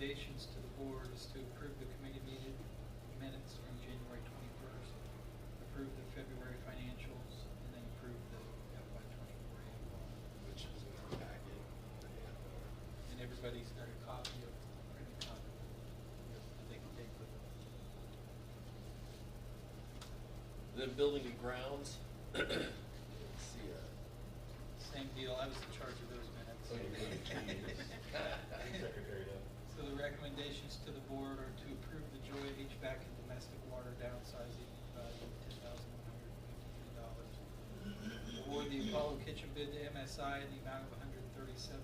recommendations to the board is to approve the committee meeting minutes from January 21st, approve the February financials, and then approve the FY 24 annual. Which is in our packet. And everybody's got a copy of printed copy that they can take with them. Then building and grounds. Let's see. Same deal. I was in charge of those minutes. Oh, you Secretary, yeah. So the recommendations to the board are to approve the Joy HVAC and domestic water downsizing value of $10,153. Award the Apollo kitchen bid to MSI in the amount of $137,320.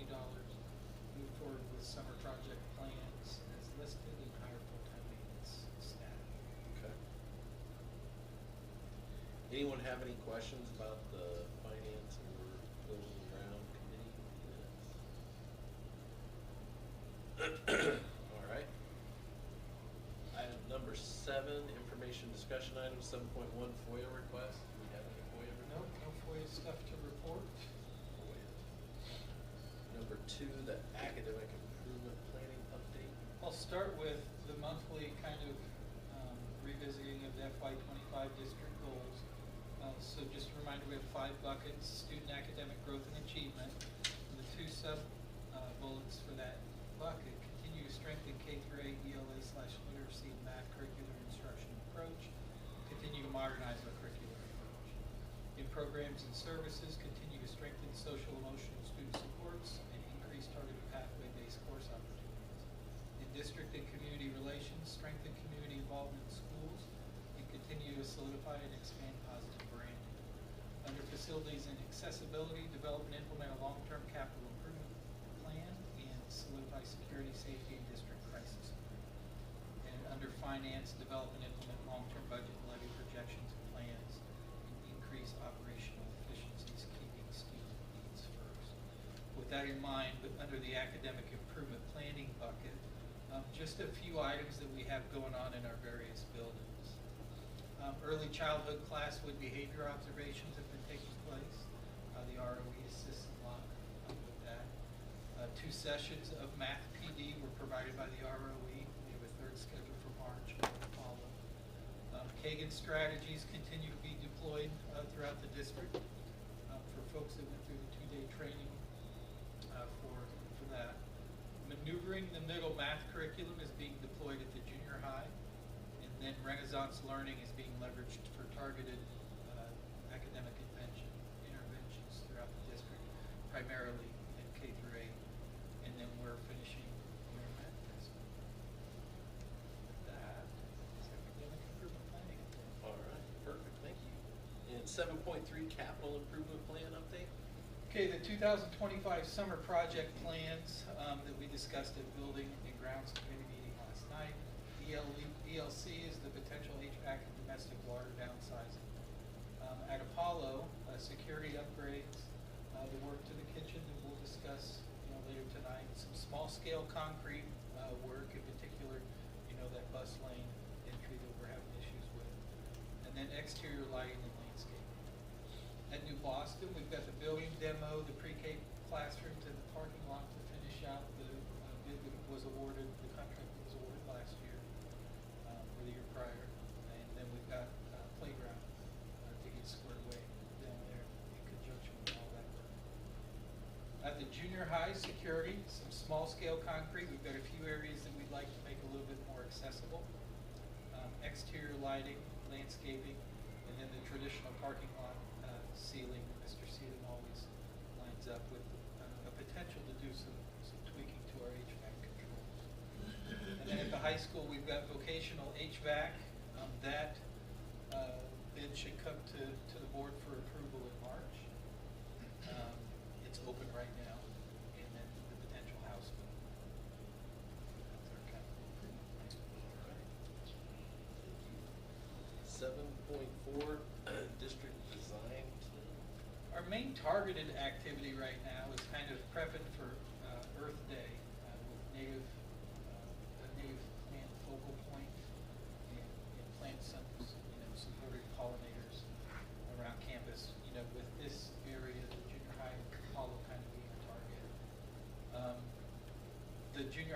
Move forward with summer project plans as listed and hire full-time maintenance staff. Okay. Anyone have any questions about the finance or building and ground committee minutes? All right. Item number 7, information discussion item 7.1, FOIA request. Do we have any FOIA No requests? FOIA stuff to report. FOIA. Number 2, the academic improvement planning update. I'll start with the monthly kind of revisiting of the FY25 district goals. So just a reminder, we have 5 buckets: student academic growth and achievement. And the 2 sub bullets for that bucket: continue to strengthen K-8 ELA/literacy and math curricular instruction approach. Continue to modernize our curricular approach. In programs and services, continue to strengthen social emotional student supports and increase targeted pathway-based course opportunities. In district and community relations, strengthen community involvement in schools and continue to solidify and expand positive branding. Under facilities and accessibility, develop and implement a long-term capital improvement plan and solidify security, safety, and district crisis plan. And under finance, develop and implement long-term budget and levy projections and plans and increase operational efficiencies, keeping student needs first. With that in mind, but under the academic improvement planning bucket, just a few items that we have going on in our various buildings. Early childhood classwood behavior observations have been taking place. The ROE assists a lot with that. 2 sessions of math PD were provided by the ROE. We have a 3rd scheduled for March to follow. Kagan strategies continue to be deployed throughout the district for folks that went through the 2-day training for that. Maneuvering the middle math curriculum is being deployed at the junior high. And then Renaissance Learning is being leveraged for targeted academic interventions throughout the district, primarily in K-8. And then we're finishing year math testing. With that, is academic improvement planning. All right, perfect, thank you. And 7.3, capital improvement plan update. Okay, the 2025 summer project plans that we discussed at Building and Grounds Committee meeting last night. ELC is the potential HVAC and domestic water downsizing. At Apollo, security upgrades, the work to the kitchen that we'll discuss later tonight. Some small-scale concrete work, in particular, that bus lane entry that we're having issues with. And then exterior lighting and landscaping. At New Boston, we've got the building demo, the pre-K classrooms, and the parking lot to finish out the bid that was awarded, the contract that was awarded last year, or the year prior. And then we've got playground to get squared away down there in conjunction with all that work. At the junior high, security, some small-scale concrete. We've got a few areas that we'd like to make a little bit more accessible. Exterior lighting, landscaping, and then the traditional parking lot ceiling. Mr. Seaton always lines up with a potential to do some tweaking to our HVAC controls. And then at the high school, we've got vocational HVAC. That bid should come to the board for approval in March. It's open right now. And then the potential house bill. That's our capital improvement plan. All right. 7.4, district design team. Our main targeted activity right now is kind of prepping for Earth Day with a native plant focal point and plant some supported pollinators around campus. With this area, the junior high and Apollo kind of being a target. The junior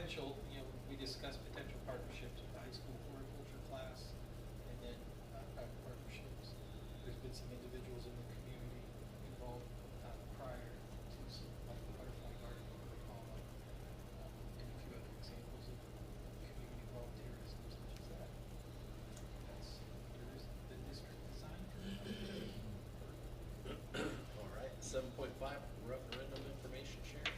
potential, we discussed potential partnerships with the high school horticulture class, and then private partnerships. There's been some individuals in the community involved prior to some, like the butterfly garden, what they call them, and a few other examples of community volunteerism such as that. There is the district design. All right, 7.5, referendum information sharing.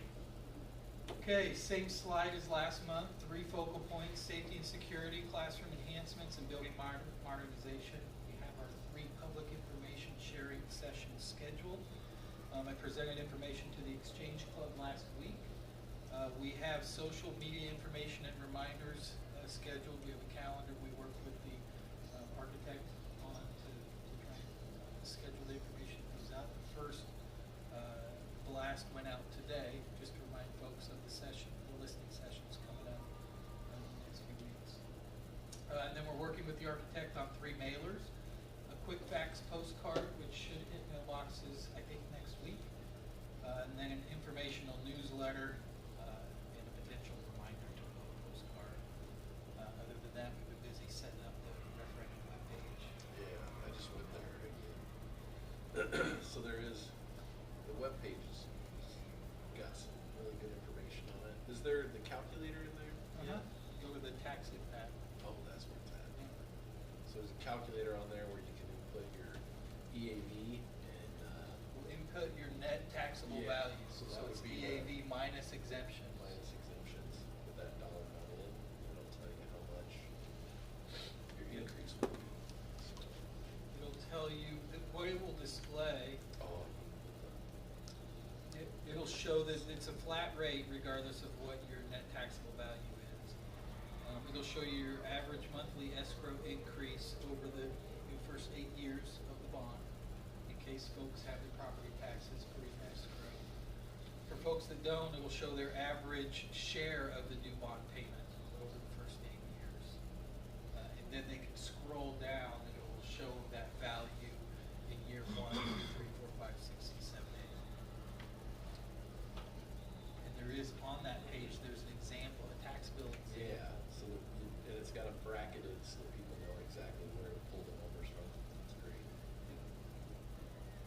Okay, same slide as last month, 3 focal points: safety and security, classroom enhancements, and building modernization. We have our 3 public information sharing sessions scheduled. I presented information to the Exchange Club last week. We have social media information and reminders scheduled. We have a calendar we work with the architect on to try and schedule the information that goes out. The first blast went out today, just to remind folks of the session, the listening sessions coming up in the next few weeks. And then we're working with the architect on 3 mailers: a quick fax postcard, which should hit mailboxes, I think, next week, and then an informational newsletter and a potential reminder to vote postcard. Other than that, we've been busy setting up the referendum webpage. Yeah, I just went there again. So there is, the webpage has got some really good information on it. Is there the calculator in there? Go to the tax impact. Oh, that's where it's at. So there's a calculator on there where you can input your EAV and, Will input your net taxable Yeah, value, so so that it's would be EAV minus exemption. minus exemptions. With that dollar amount in, it'll tell you how much your increase will be. So, It'll tell you, what it will display, oh, it'll show that it's a flat rate regardless of what your net taxable value is. It'll show you your average monthly escrow increase over the first 8 years of the bond, in case folks have their property taxes pre-escrow. For folks that don't, it will show their average share of the new bond payment over the first 8 years. And then they can scroll down and it will show that value in year 1, 2, 3, 4, 5, 6, 7, 8. And there is, on that page, there's an example, a tax bill example. yeah, so that and it's got it bracketed so that people know exactly where to pull the numbers from. That's great.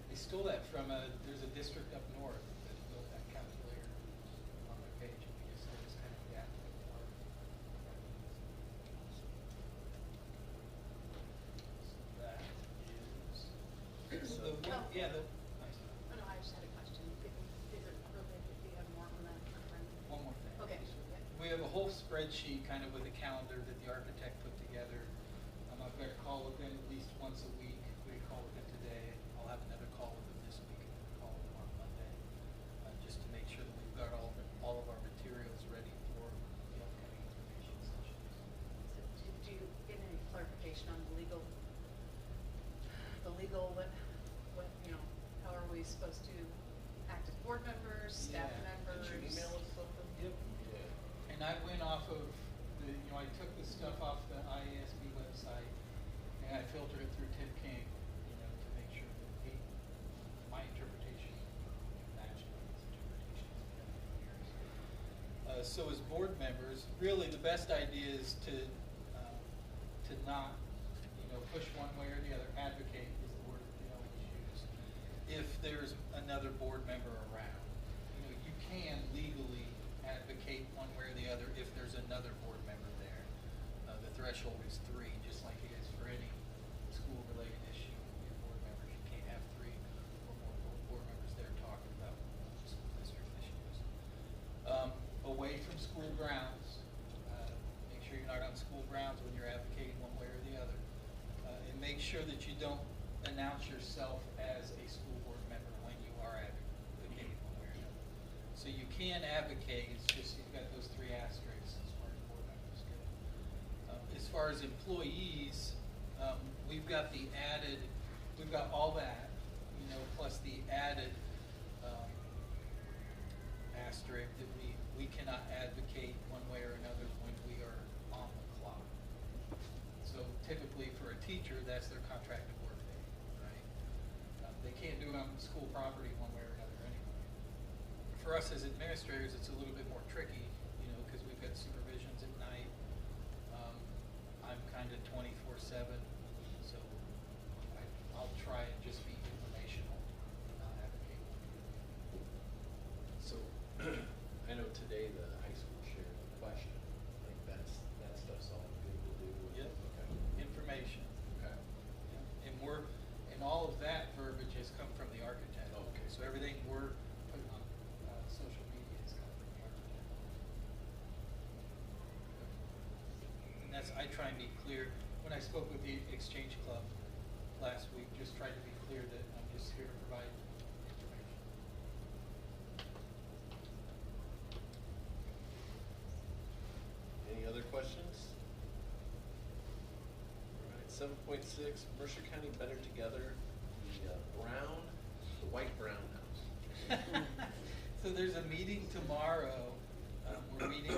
They stole that from there's a district up north that built that calculator on their page, and we just said it's kind of adapted for it. So that is, So- yeah, the, Oh, no, I just had a question. Is it related, do you have more on that? one more thing. Okay. We have a whole spreadsheet kind of with a calendar that the architect put together. I've got a call with them at least once a week. We call with them today. I'll have another call with them this week and then a call with them on Monday, just to make sure that we've got all of our materials ready for the upcoming information sessions. So do you get any clarification on the legal, what, how are we supposed to act as board members, staff Yeah. members? Did you email us something? Yep. Yeah. And I went off of I took the stuff off the IASB website and I filtered it through Tim King, to make sure that my interpretation matched with his interpretations of the years. So as board members, really the best idea is to not, push one way or the other. Advocate is the word that they always use. If there's another board member around, you can legally advocate one way or the other if there's another board member there. The threshold is 3, just like it is for any school-related issue. Your board members, you can't have 3 or more board members there talking about school district issues. Away from school grounds, make sure you're not on school grounds when you're advocating one way or the other. And make sure that you don't announce yourself as a school board member when you are advocating one way or another. So you can advocate, it's just you've got those 3 asterisks as far as board members go. As far as employees, we've got all that, plus the added asterisk that we cannot advocate one way or another when we are on the clock. So typically for a teacher, that's their contracted work day, right? They can't do it on school property one way or another anyway. For us as administrators, it's a little bit more tricky, because we've got that's, I try and be clear. When I spoke with the Exchange Club last week, just tried to be clear that I'm just here to provide information. Any other questions? All right, 7.6, Mercer County Better Together, the white brown house. So there's a meeting tomorrow. We're meeting,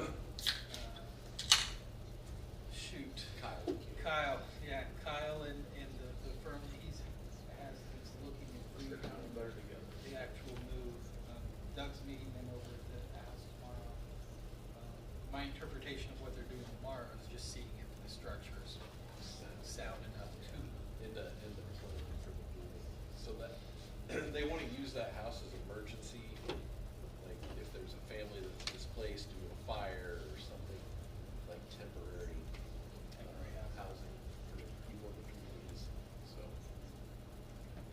Kyle, yeah, Kyle and the firm he's looking at Mercer County Better Together. the actual move. Doug's meeting them over at the house tomorrow. My interpretation of what they're doing tomorrow is just seeing if the structures sound enough to. In the plan for the building. So that, they want to use that house as emergency, like if there's a family that's displaced due to a fire or something, like temporary housing for people in the communities, so,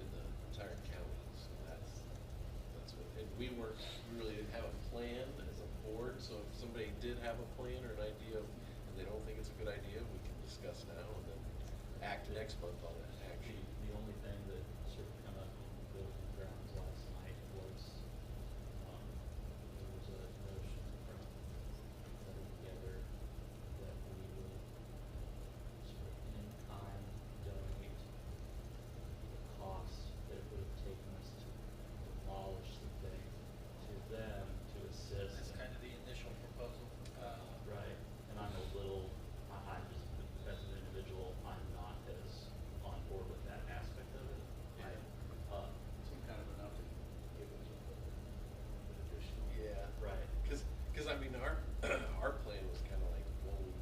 in the entire county, so that's what, and we really didn't have a plan as a board, so if somebody did have a plan or an idea, and they don't think it's a good idea, we can discuss now and then act next month on that action. The only thing that sort of come up in the building grounds last night was, there was a notion from Better Together that we would sort of in kind donate the cost that it would have taken us to demolish the thing to them to assist. That's kind of the initial proposal. Right, and I'm a little, I'm just, as an individual, I'm not as on board with that aspect of it. Some kind of enough to give us an additional. Yeah. Right. Cause I mean, our plan was kind of like, well, we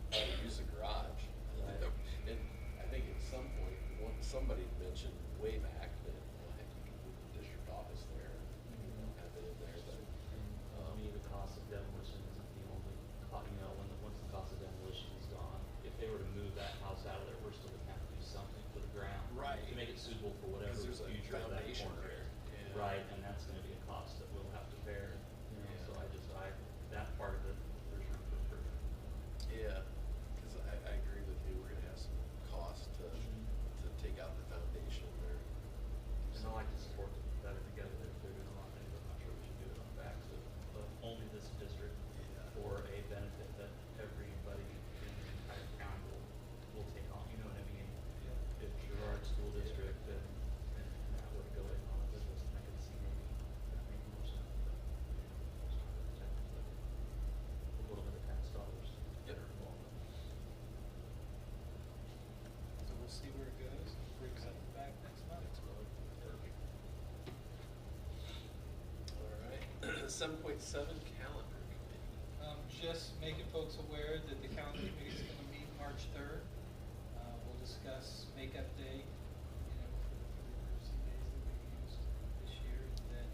use a garage. Right. And I think at some point, somebody mentioned way back that, well, heck, you could move the district office there, have it in there, but. To me, the cost of demolition isn't the only, once the cost of demolition is gone, if they were to move that house out of there, we're still gonna have to do something to the ground. Right. To make it suitable for whatever 'Cause the there's a future of that foundation corner there. is. Yeah. Right, and that's gonna be a cost that we'll have to bear, Yeah. so that part of it, there's room for improvement. Yeah, cause I agree with you, we're gonna have some cost to take out the foundation there. And I like to support the Better Together, they're doing a lot of things, I'm not sure we should do it on the backs of only this district Yeah. for a benefit that everybody in the entire county will take on, you know what I mean? If Girard School District and that were to go in on it, I could see maybe that making more sense, but it's not really technically a little bit of tax dollars that are involved in it. So we'll see where it goes. Bring something back next month. Perfect. All right, 7.7 calendar committee. Just making folks aware that the calendar committee is gonna meet March 3rd. We'll discuss makeup day, for the emergency days that we've used this year. And then,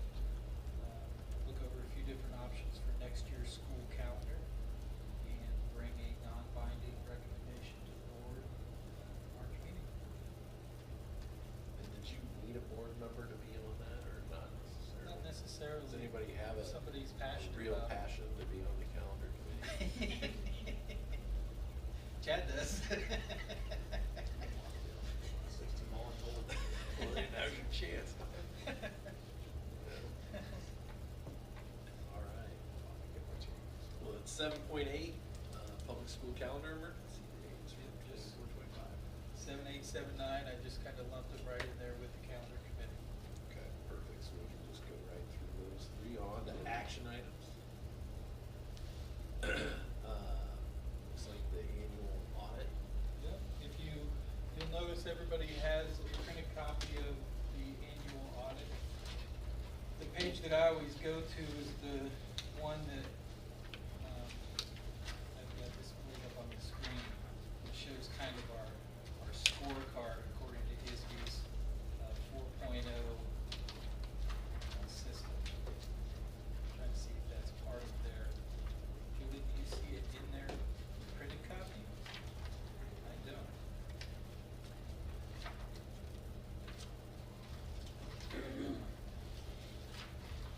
look over a few different options for next year's school calendar and bring a non-binding recommendation to the board, March meeting. And did you need a board member to be on that or not necessarily? Not necessarily. Does anybody have Somebody's passionate real about it. passion to be on the calendar committee? Chad does. 16 all told. Well, then now's your chance. All right. Well, it's 7.8, public school calendar emergency days from Just 24-25. 7, 8, 7, 9, I just kind of lumped them right in there with the calendar committee. Okay, perfect, so we can just go right through those three on to action items. Looks like the annual audit. Yep, you'll notice everybody has a printed copy of the annual audit. The page that I always go to is the one that, I've got this pulled up on the screen. It shows kind of our scorecard according to ISB's 4.0 system. Trying to see if that's part of their, Julie, do you see it in their printed copy? I don't.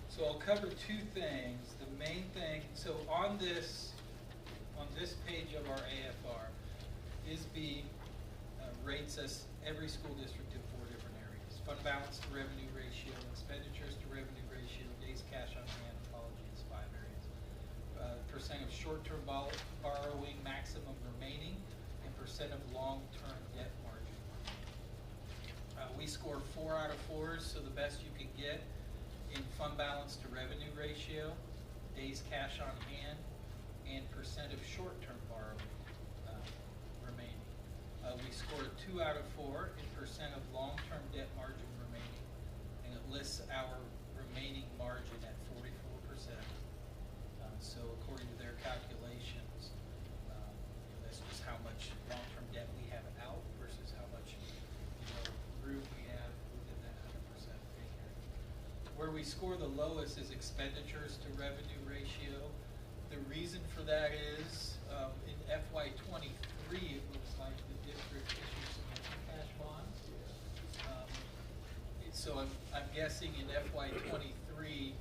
So I'll cover two things. The main thing, so on this page of our AFR, ISB rates us, every school district, in 4 different areas: fund balance to revenue ratio, expenditures to revenue ratio, days cash on hand, apology, it's 5 areas. Percent of short-term borrowing, maximum remaining, and percent of long-term debt margin. We score 4 out of 4s, so the best you can get in fund balance to revenue ratio, days cash on hand, and percent of short-term borrowing remaining. We scored 2 out of 4 in percent of long-term debt margin remaining, and it lists our remaining margin at 44%. So according to their calculations, that's just how much long-term debt we have out versus how much room we have within that 100% figure. Where we score the lowest is expenditures to revenue ratio. The reason for that is in FY23, it looks like the district issued some empty cash bonds. So I'm guessing in FY23,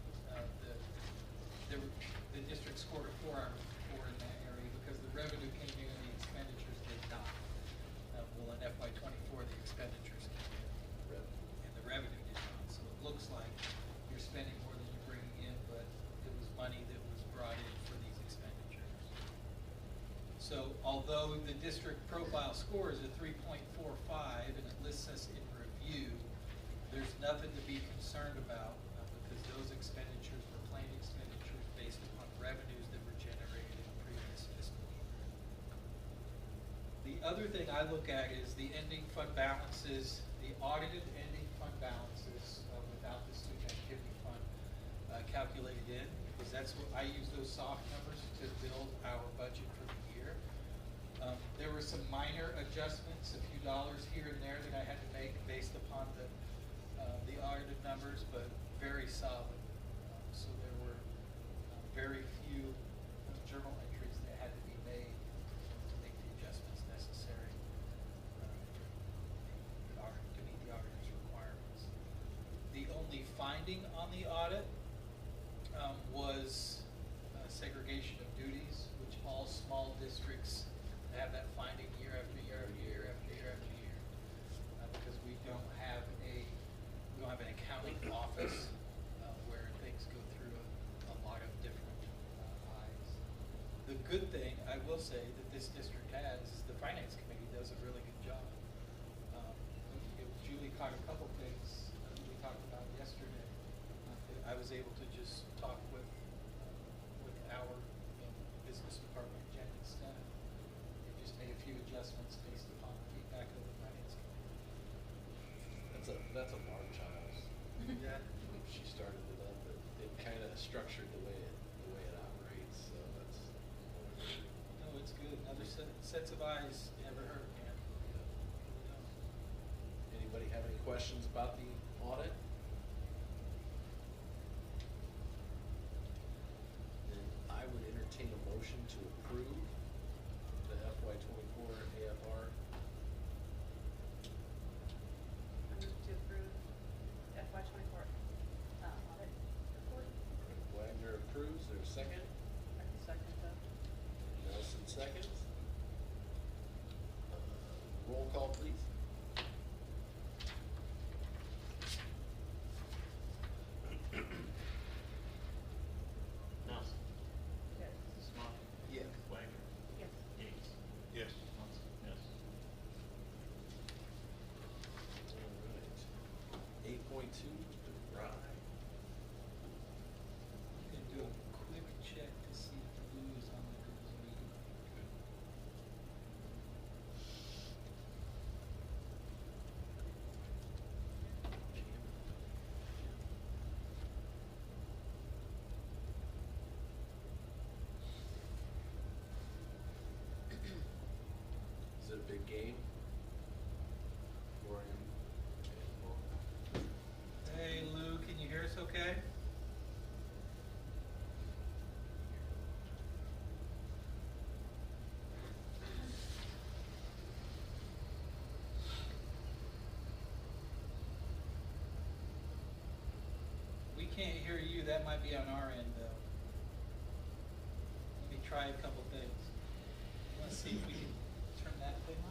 the district scored a 4 out of 4 in that area because the revenue came in and the expenditures did not. Well, in FY24, the expenditures came in and the revenue did not. So it looks like you're spending more than you're bringing in, but it was money that was brought in for these expenditures. So although the district profile score is a 3.45 and it lists us in review, there's nothing to be concerned about because those expenditures were planned expenditures based upon revenues that were generated in the previous fiscal year. The other thing I look at is the ending fund balances, the audited ending fund balances without the student activity fund calculated in, because that's what I use those soft numbers to build our budget for the year. There were some minor adjustments, a few dollars here and there that I had to make based upon the audited numbers, but very solid. So there were very few journal entries that had to be made to make the adjustments necessary to meet the auditor's requirements. The only finding on the audit was segregation of duties, which all small districts have that finding year after year after year after year after year, because we don't have an accounting office where things go through a lot of different eyes. The good thing I will say that this district has is the finance committee does a really good job. Julie caught a couple things that we talked about yesterday. I was able to just talk with our business department, Jen and Steph, and just made a few adjustments based upon the feedback of the finance committee. That's a large house. Yeah. She started it up, but it kind of structured the way it operates. So that's. No, it's good. Another sets of eyes never hurt, man. Anybody have any questions about the audit? Then I would entertain a motion to approve the FY24 AFR. I move to approve FY24 audit report. Wagner approves. There's a second. I can second that. Nelson seconds. Roll call, please. Nelson. Yes. Smock. Yeah. Wagner. Yes. Yates. Yes. Munson. Yes. All right. 8.2, Rye. I'm gonna do a quick check to see if Lou is on the girls' meeting. Is it a big game? For him? Hey Lou, can you hear us okay? We can't hear you. That might be on our end though. Let me try a couple things. Let's see if we can turn that thing on.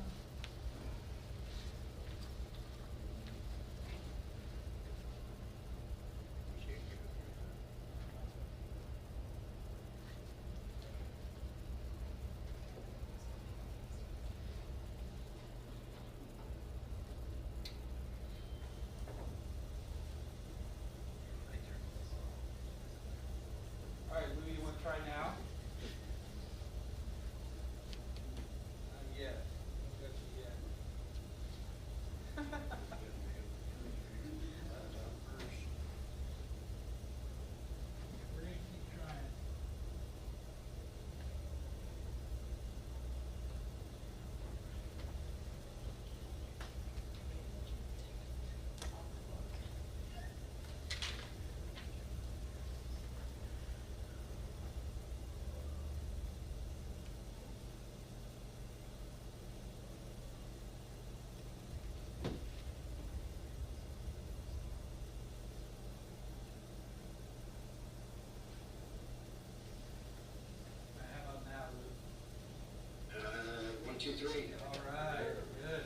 2, 3. All right, good.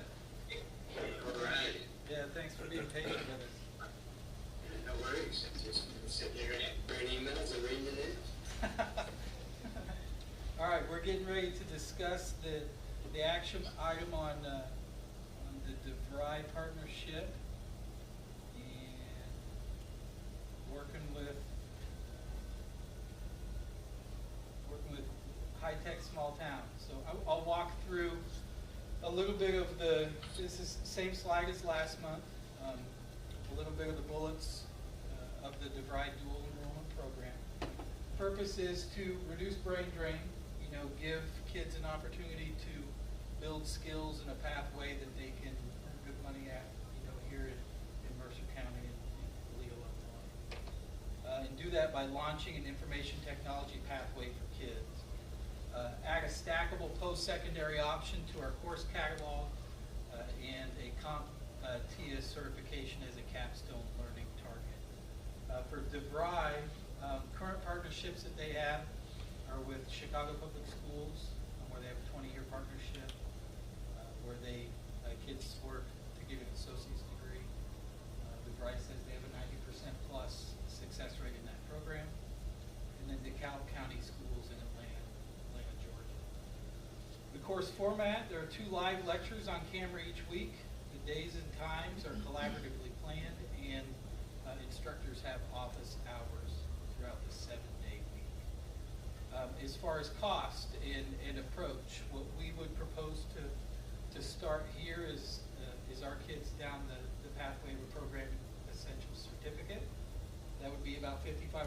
All right. Yeah, thanks for being patient with us. No worries. Just sitting there writing emails and reading it in. All right, we're getting ready to discuss the action item on the DeVry partnership and working with high-tech small towns. So I'll walk through a little bit of this is the same slide as last month, a little bit of the bullets of the DeVry dual enrollment program. Purpose is to reduce brain drain, give kids an opportunity to build skills in a pathway that they can earn good money at, here in Mercer County and Toledo, Illinois. And do that by launching an information technology pathway for kids. Add a stackable post-secondary option to our course catalog and a CompTIA certification as a capstone learning target. For DeVry, current partnerships that they have are with Chicago Public Schools, where they have a 20-year partnership, where kids work to get an associate's degree. DeVry says they have a 90% plus success rate in that program. And then DeKalb County Schools in Atlanta, Georgia. The course format, there are 2 live lectures on camera each week. The days and times are collaboratively planned, and instructors have office hours throughout the 7-day week. As far as cost and approach, what we would propose to start here is our kids down the pathway of a program essentials certificate. That would be about $5,500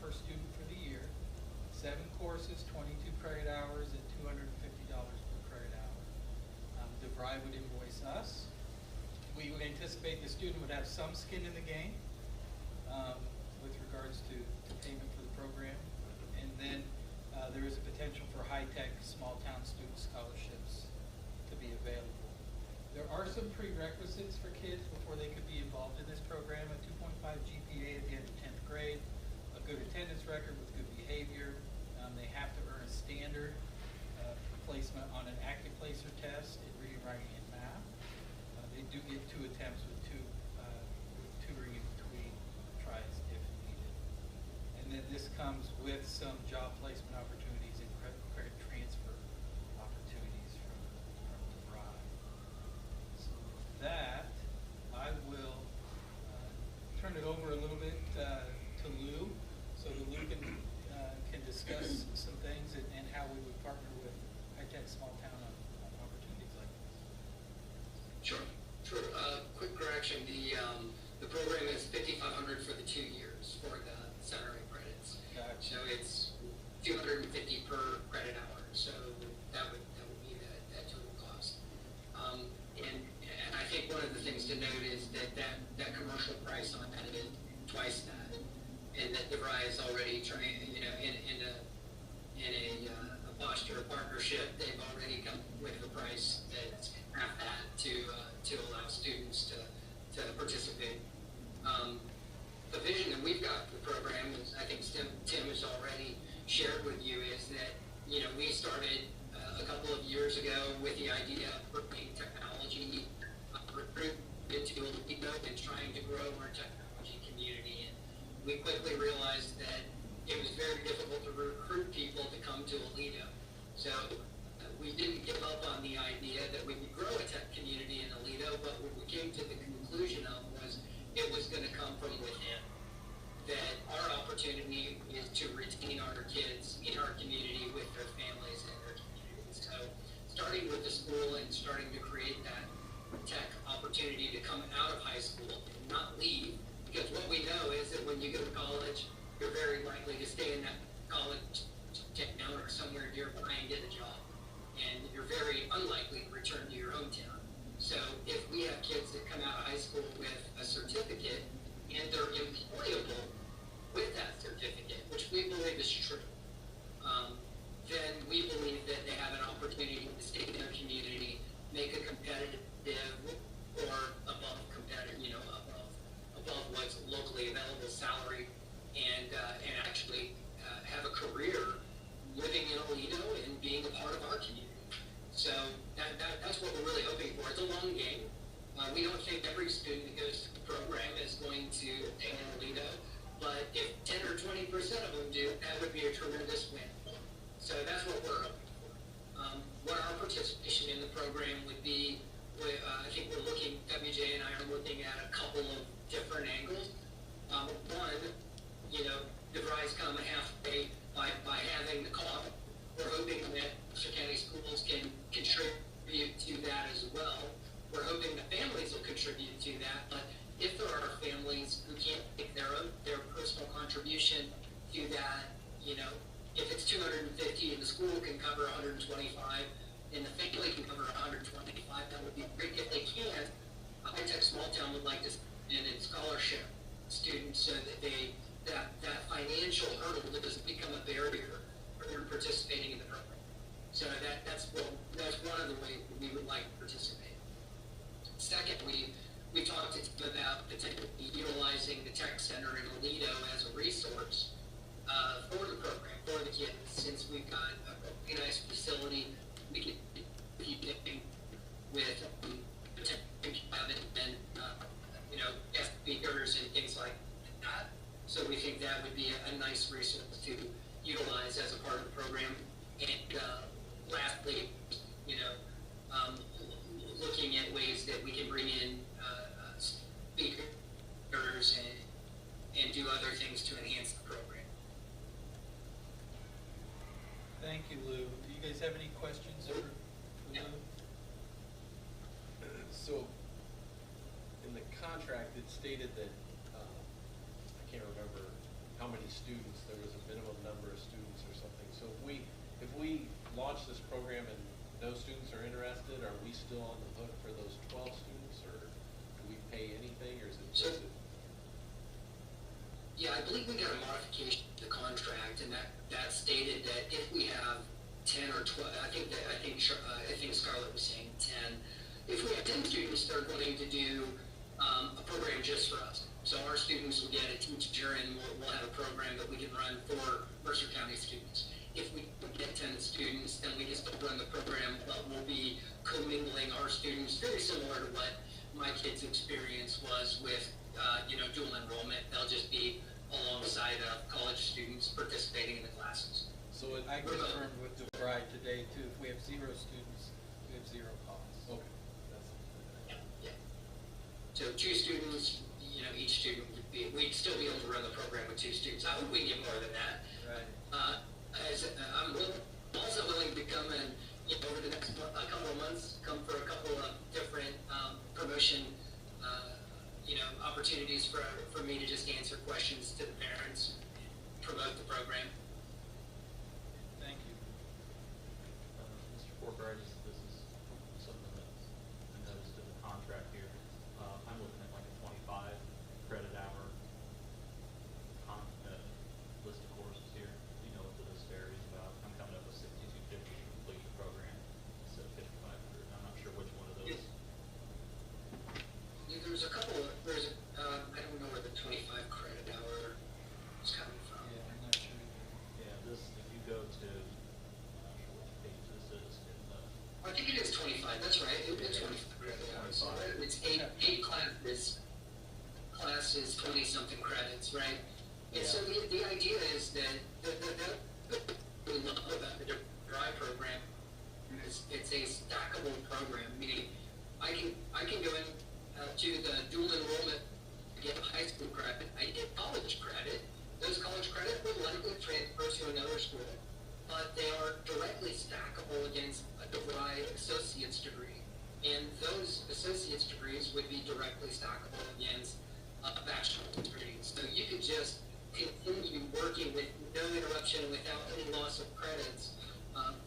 per student for the year. 7 courses, 22 credit hours, and $250 per credit hour. DeVry would invoice us. We would anticipate the student would have some skin in the game with regards to payment for the program. And then there is a potential for high-tech small-town student scholarships to be available. There are some prerequisites for kids before they could be involved in this program: a 2.5 GPA at the end of 10th grade, a good attendance record with good behavior. They have to earn a standard placement on an active placer test in reading, writing, and math. They do get 2 attempts with tutoring in between tries if needed. And then this comes with some job placement opportunities and credit transfer opportunities from DeVry. So with that, I will turn it over a little bit to Lou, so that Lou can discuss some things and how we would partner with high-tech small town on opportunities like this. Sure. Quick correction, the program is $5,500 for the 2 years for the salary credits. Gotcha. So it's $250 per credit hour. So that would be that total cost. And I think one of the things to note is that commercial price on that is twice that, and that DeVry is already trying, in a posture of partnership, they've already come with a price that's half that to allow students to participate. The vision that we've got for the program is, I think Tim has already shared with you, is that we started a couple of years ago with the idea of bringing technology recruit into Toledo and trying to grow our technology community. And we quickly realized that it was very difficult to recruit people to come to Toledo. So we didn't give up on the idea that we could grow a tech community in Toledo, but what we came to the conclusion of was it was going to come from within. That our opportunity is to retain our kids in our community with their families and their communities. So starting with the school and starting to create that tech opportunity to come out of high school and not leave, because what we know is that when you go to college, you're very likely to stay in that college town or somewhere nearby and get a job. And you're very unlikely to return to your hometown. So if we have kids that come out of high school with a certificate and they're employable with that certificate, which we believe is true, then we believe that they have an opportunity to stay in their community, make a competitive or above competitive, above what's locally available salary, and actually have a career living in Toledo and being a part of our community. So We don't think every student that goes to the program is going to attain an Alito, but if 10 or 20% of them do, that would be a tremendous win. So that's what we're hoping for. What our participation in the program would be, I think we're looking, WJ and I are looking at a couple of different angles. One, DeVry's come halfway by having the cost. We're hoping that Mercer County Schools can contribute to that as well. We're hoping the families will contribute to that, but if there are families who can't make their personal contribution to that, if it's 250 and the school can cover 125 and the family can cover 125, that would be great. If they can't, High Tech Small Town would like to send in scholarship students so that that financial hurdle doesn't become a barrier for them participating in the program. So that's one of the ways we would like to participate. Second, we talked to Tim about potentially utilizing the tech center in Aledo as a resource for the program, for the kids. Since we've got a really nice facility, we can keep dipping with potential and guest speakers and things like that. So we think that would be a nice resource to utilize as a part of the program. And lastly, looking at ways that we can bring in speakers and do other things to enhance the program. Thank you, Lou. Do you guys have any questions for Yeah. Lou? So, in the contract, it stated that, I can't remember how many students, there was a minimum number of students or something. So if we launch this program and no students are interested, are we still on the hook for those 12 students, or do we pay anything, or is it just? Yeah, I believe we got a modification to the contract, and that stated that if we have 10 or 12, I think Scarlett was saying 10. If we have 10 students, they're going to do a program just for us. So our students will get a teacher, and we'll have a program that we can run for Mercer County students. If we get 10 students, then we just don't run the program, but we'll be commingling our students, very similar to what my kids' experience was with dual enrollment. They'll just be alongside of college students participating in the classes. So I confirmed with DeVry today too, if we have 0 students, we have 0 costs. Okay. Yeah. So 2 students, each student we'd still be able to run the program with 2 students. I hope we can get more than that. Right. I'm also willing to come and, over the next couple of months, come for a couple of different promotion opportunities for me to just answer questions to the parents, promote the program. Thank you. Mr. Porter, this is something that's I noticed in the contract here. I'm looking at like a 25 credit hour list of courses here. You know what the disparity is about. I'm coming up with 6250 to complete the program instead of 5500. I'm not sure which one of those. There's a couple. I don't know where the 25 credit hour is coming from. Yeah, I'm not sure either. Yeah, if you go to, I'm not sure which page this is in the. I think it is 25. That's right. It is 25 credit hours. 25. It's eight classes. Class is 20-something credits, right? And so the idea is that we love about the DRI program is it's a stackable program, meaning I can go in to the dual enrollment, get high school credit, I get college credit. Those college credit would likely transfer to another school, but they are directly stackable against a DRI associate's degree. And those associate's degrees would be directly stackable against a bachelor's degree. So you could just continue working with no interruption, without any loss of credits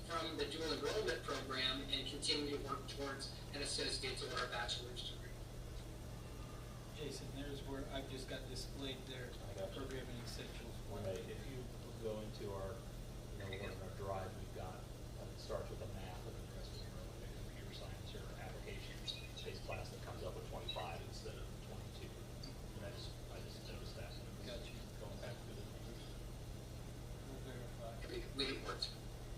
from the dual enrollment program, and continue to work towards an associate's or a bachelor's degree. Jason, there's where I've just got displayed there, programming essentials. Right, if you go into our, one of our drive, we've got, it starts with a math, and then the rest of them are like a computer science or applications-based class that comes up with 25 instead of 22. And I just noticed that. Gotcha. Going back through the numbers. We'll verify. We worked.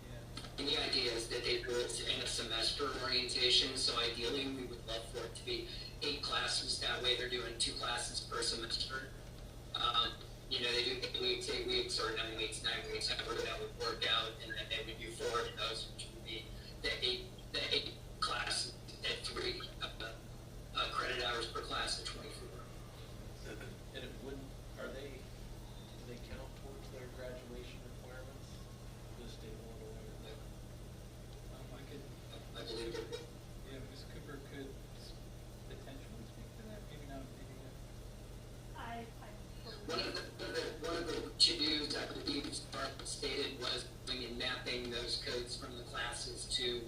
Yeah. And the idea is that they build an associate's semester orientation, so ideally we would love for it to be 8 classes. That way they're doing 2 classes per semester. You know, they do 8 weeks, 8 weeks, or 9 weeks, 9 weeks, however that would work out, and then they would do 4 of those, which would be the 8 classes at 3 credit hours per class at 24. And it wouldn't, do they count towards their graduation requirements? The state of Illinois? I could, I believe it. yeah, Ms. Cooper could potentially speak to that, maybe not, maybe not. One of the to-dos, I believe, Spark stated was going and mapping those codes from the classes to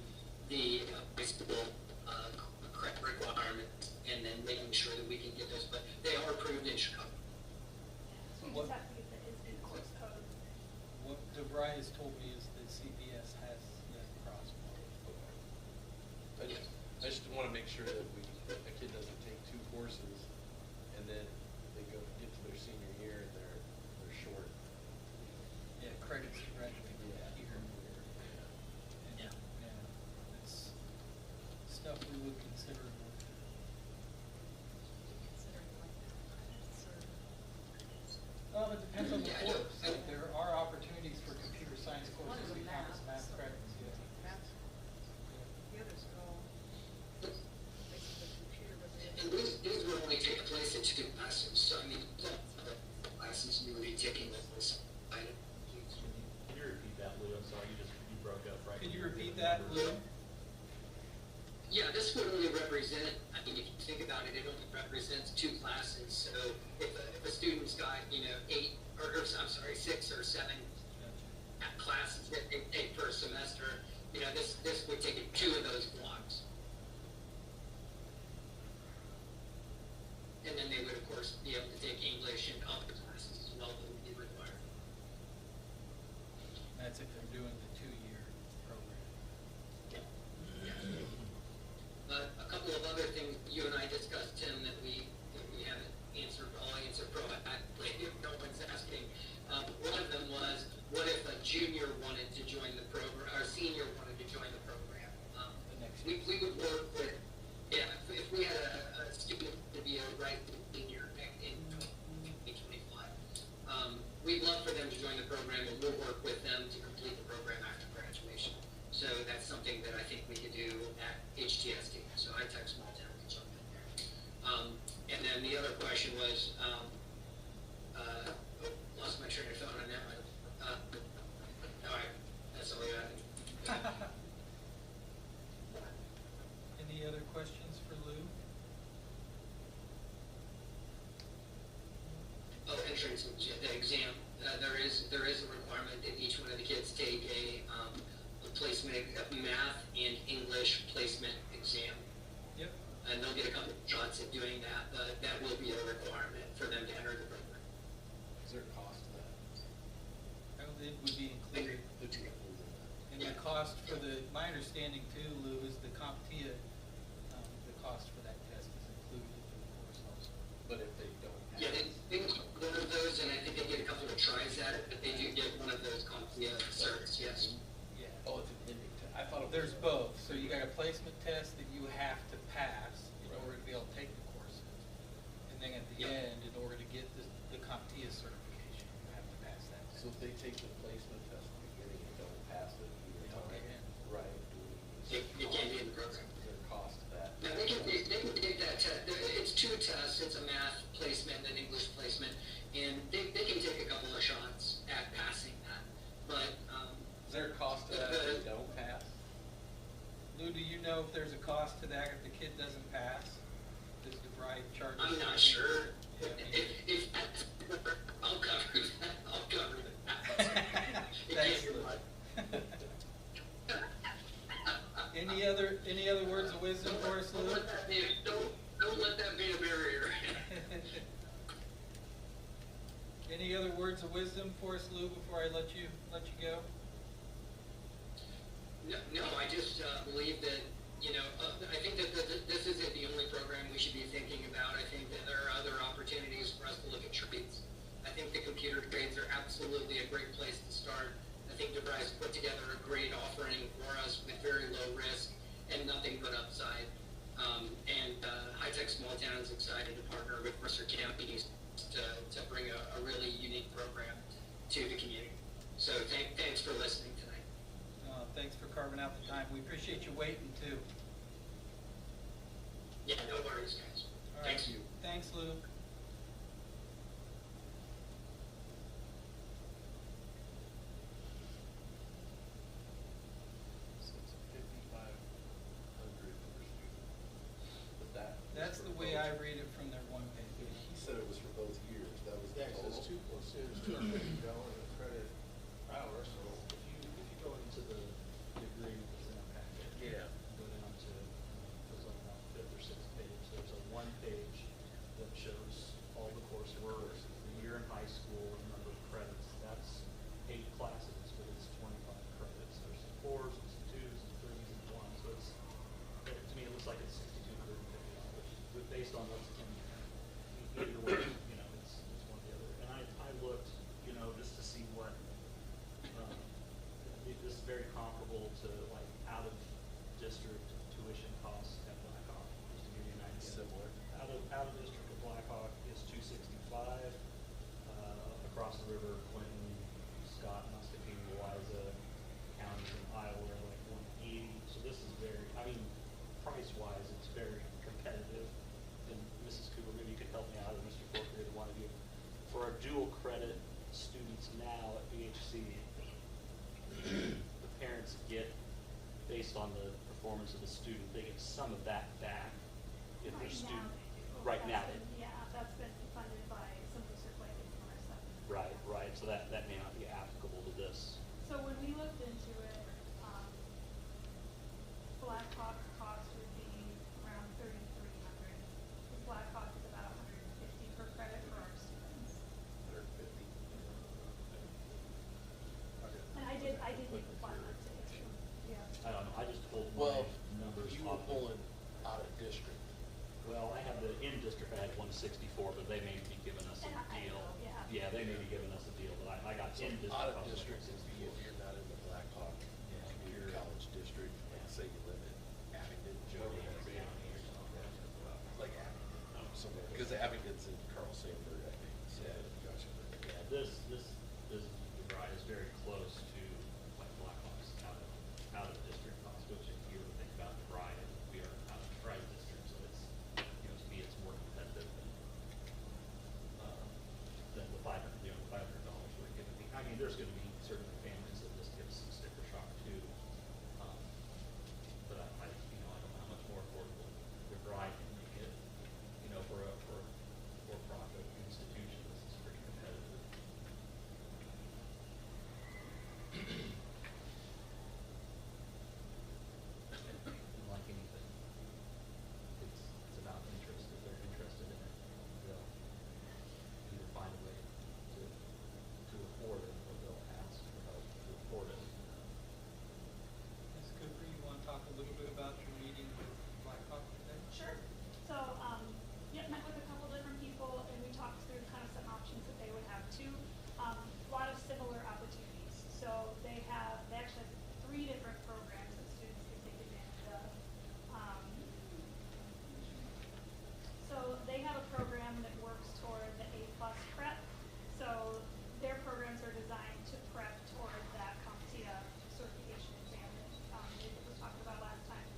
the high school correct requirements, and then making sure that we can get those, but they are approved in Chicago. So we just have to get the in-course code. What DeVry has told me is that CBS has that crosswalk. I just want to make sure that a kid doesn't take 2 courses and then they get to their senior year and they're short. Yeah, credits to graduate here. And, yeah, it's stuff we would consider. Well, it depends on the course. Like, there are opportunities for computer science One courses is a we count as math, math so- credits, yeah. Math. The others are all basically computer And related. these would only take place at 2 classes, so I mean, the classes you would be taking those. Can you repeat that, Lou? I'm sorry, you broke up right. Could you when were repeat giving that, numbers. Lou? Yeah, this would only represent, I mean, if you think about it, it only represents 2 classes. So if a student's got, 8, or I'm sorry, 6 or 7 classes that they take per semester, this would take 2 of those blocks. And then they would, of course, be able to take English and other classes as well that would be required. That's if they're doing the 2-year program. A couple of other things you and I discussed, Tim, that we haven't answered. I'll answer proactively if no one's asking. One of them was, what if a junior wanted to join the program, or a senior wanted to join the program? We would work with, if we had a student to be a right senior in 2025, we'd love for them to join the program, and we'll work with them to complete the program after graduation. So that's something that I think we could do at HTSD. So I tech small town can jump in there. And then the other question was, lost my train of thought on that one. All right, that's all I got. Any other questions for Lou? Oh, entrance, the exam. There is a requirement that each one of the kids take a placement, math and English placement exam. Yep. And they'll get a couple of shots at doing that, but that will be a requirement for them to enter the program. Is there a cost to that? It would be included. It's included in that. And the cost for my understanding too, Lou, is the CompTIA, the cost for that test is included in the course also. But if they don't have. Yeah, they get one of those, and I think they get a couple of tries at it, but they do get one of those CompTIA certs, yes. Yeah. Oh, it's an ending test. I thought it was. There's both. So you got a placement test that you have to pass in order to be able to take the courses. And then at the Yep. end, in order to get the CompTIA certification, you have to pass that test. So if they take the placement test at the beginning and don't pass it, They don't get in. right? You can't be in the program. Is there a cost to that? Now, they can take that test. It's 2 tests. It's a math placement and an English placement. And they can take a couple of shots at passing that. But, Is there a cost to that if they don't pass? Lou, do you know if there's a cost to that if the kid doesn't pass? Does the bride charge? I'm not something? sure. Yeah, If that's, I'll cover that. I'll cover that. It Thanks, can't be Lou. like- Any other words of wisdom for us, Don't Lou? let that be, don't let that be a barrier. Any other words of wisdom for us, Lou, before I let you go? No, I just believe that, I think that this isn't the only program we should be thinking about. I think that there are other opportunities for us to look at trades. I think the computer trades are absolutely a great place to start. I think DeVry's put together a great offering for us with very low risk excited to partner with Mercer County to bring a really unique program to the community. So thanks for listening tonight. Thanks for carving out the time. We appreciate you waiting too. Yeah, no worries, guys. All right. Thanks. Thanks, Luke. So it's 5,500 per student. But That's the way I read it from their one page. He said it was for both years. That was the Yeah, so total. it's $250 a credit hour, so if you go into the degree that's in the packet. Yeah. Go down to, goes on about fifth or sixth page, there's a one page that shows all the coursework, the year in high school, the number of credits. That's 8 classes, but it's 25 credits. There's some 4s and some 2s and 3s and 1s, so it's, to me, it looks like it's $6,250, but based on what's in there. Either way, you know, it's one or the other. And I looked, you know, just to see what, this is very comparable to like out of district tuition costs at Blackhawk, just to give you an idea. Similar. Out of district at Blackhawk is $265. Across the river, Clinton, Scott, Muscatine, Louisa, counties in Iowa are like 180. So this is very, I mean, price-wise, it's very competitive. And Mrs. Cooper, maybe you could help me out, or Mr. Corker, either one of you. For our dual credit students now at BHC, the parents get, based on the performance of the student, they get some of that back if their student. Right now. Yeah, that's been funded by some research like in Mercer. Right, so that may not be applicable to this. So when we looked into it, Blackhawk cost would be around $3,300. Blackhawk is about $150 per credit for our students. 150. And I did make the flat line too. Yeah. I don't know, I just pulled Well, my numbers you were off. pulling out of district. Well, I have the in-district, I had 164, but they may be giving us a And I deal. know, yeah. Yeah, they may be giving us a deal, but I got So in-district. out of I was like district is 164. if you're not in the Blackhawk Community College District, like say you live in Abingdon, Jody, like Abingdon, somewhere, because Abingdon's in Carl Sandburg, I think, so. Gotcha. Yeah, this ride is very close to like Blackhawks out of district cost, which if you ever think about the ride, we are out of Pride district, so it's, you know, to me, it's more competitive than the $500 we're giving. I mean, there's gonna be certain families that this gives some sticker shock too. But I you know, I don't know how much more affordable the ride can make it, you know, for a for-profit institution, this is pretty competitive. And like anything, it's about interest. If they're interested in it, they'll either find a way to afford it, or they'll ask for help to afford it. Ms. Cooper, you want to talk a little bit about your meeting with Blackhawk today? Sure. So, met with a couple different people, and we talked through kind of some options that they would have too. A lot of similar opportunities. So they actually have 3 different programs that students can take advantage of. So they have a program that works toward the A+ prep. So their programs are designed to prep toward that CompTIA certification exam that was talked about last time.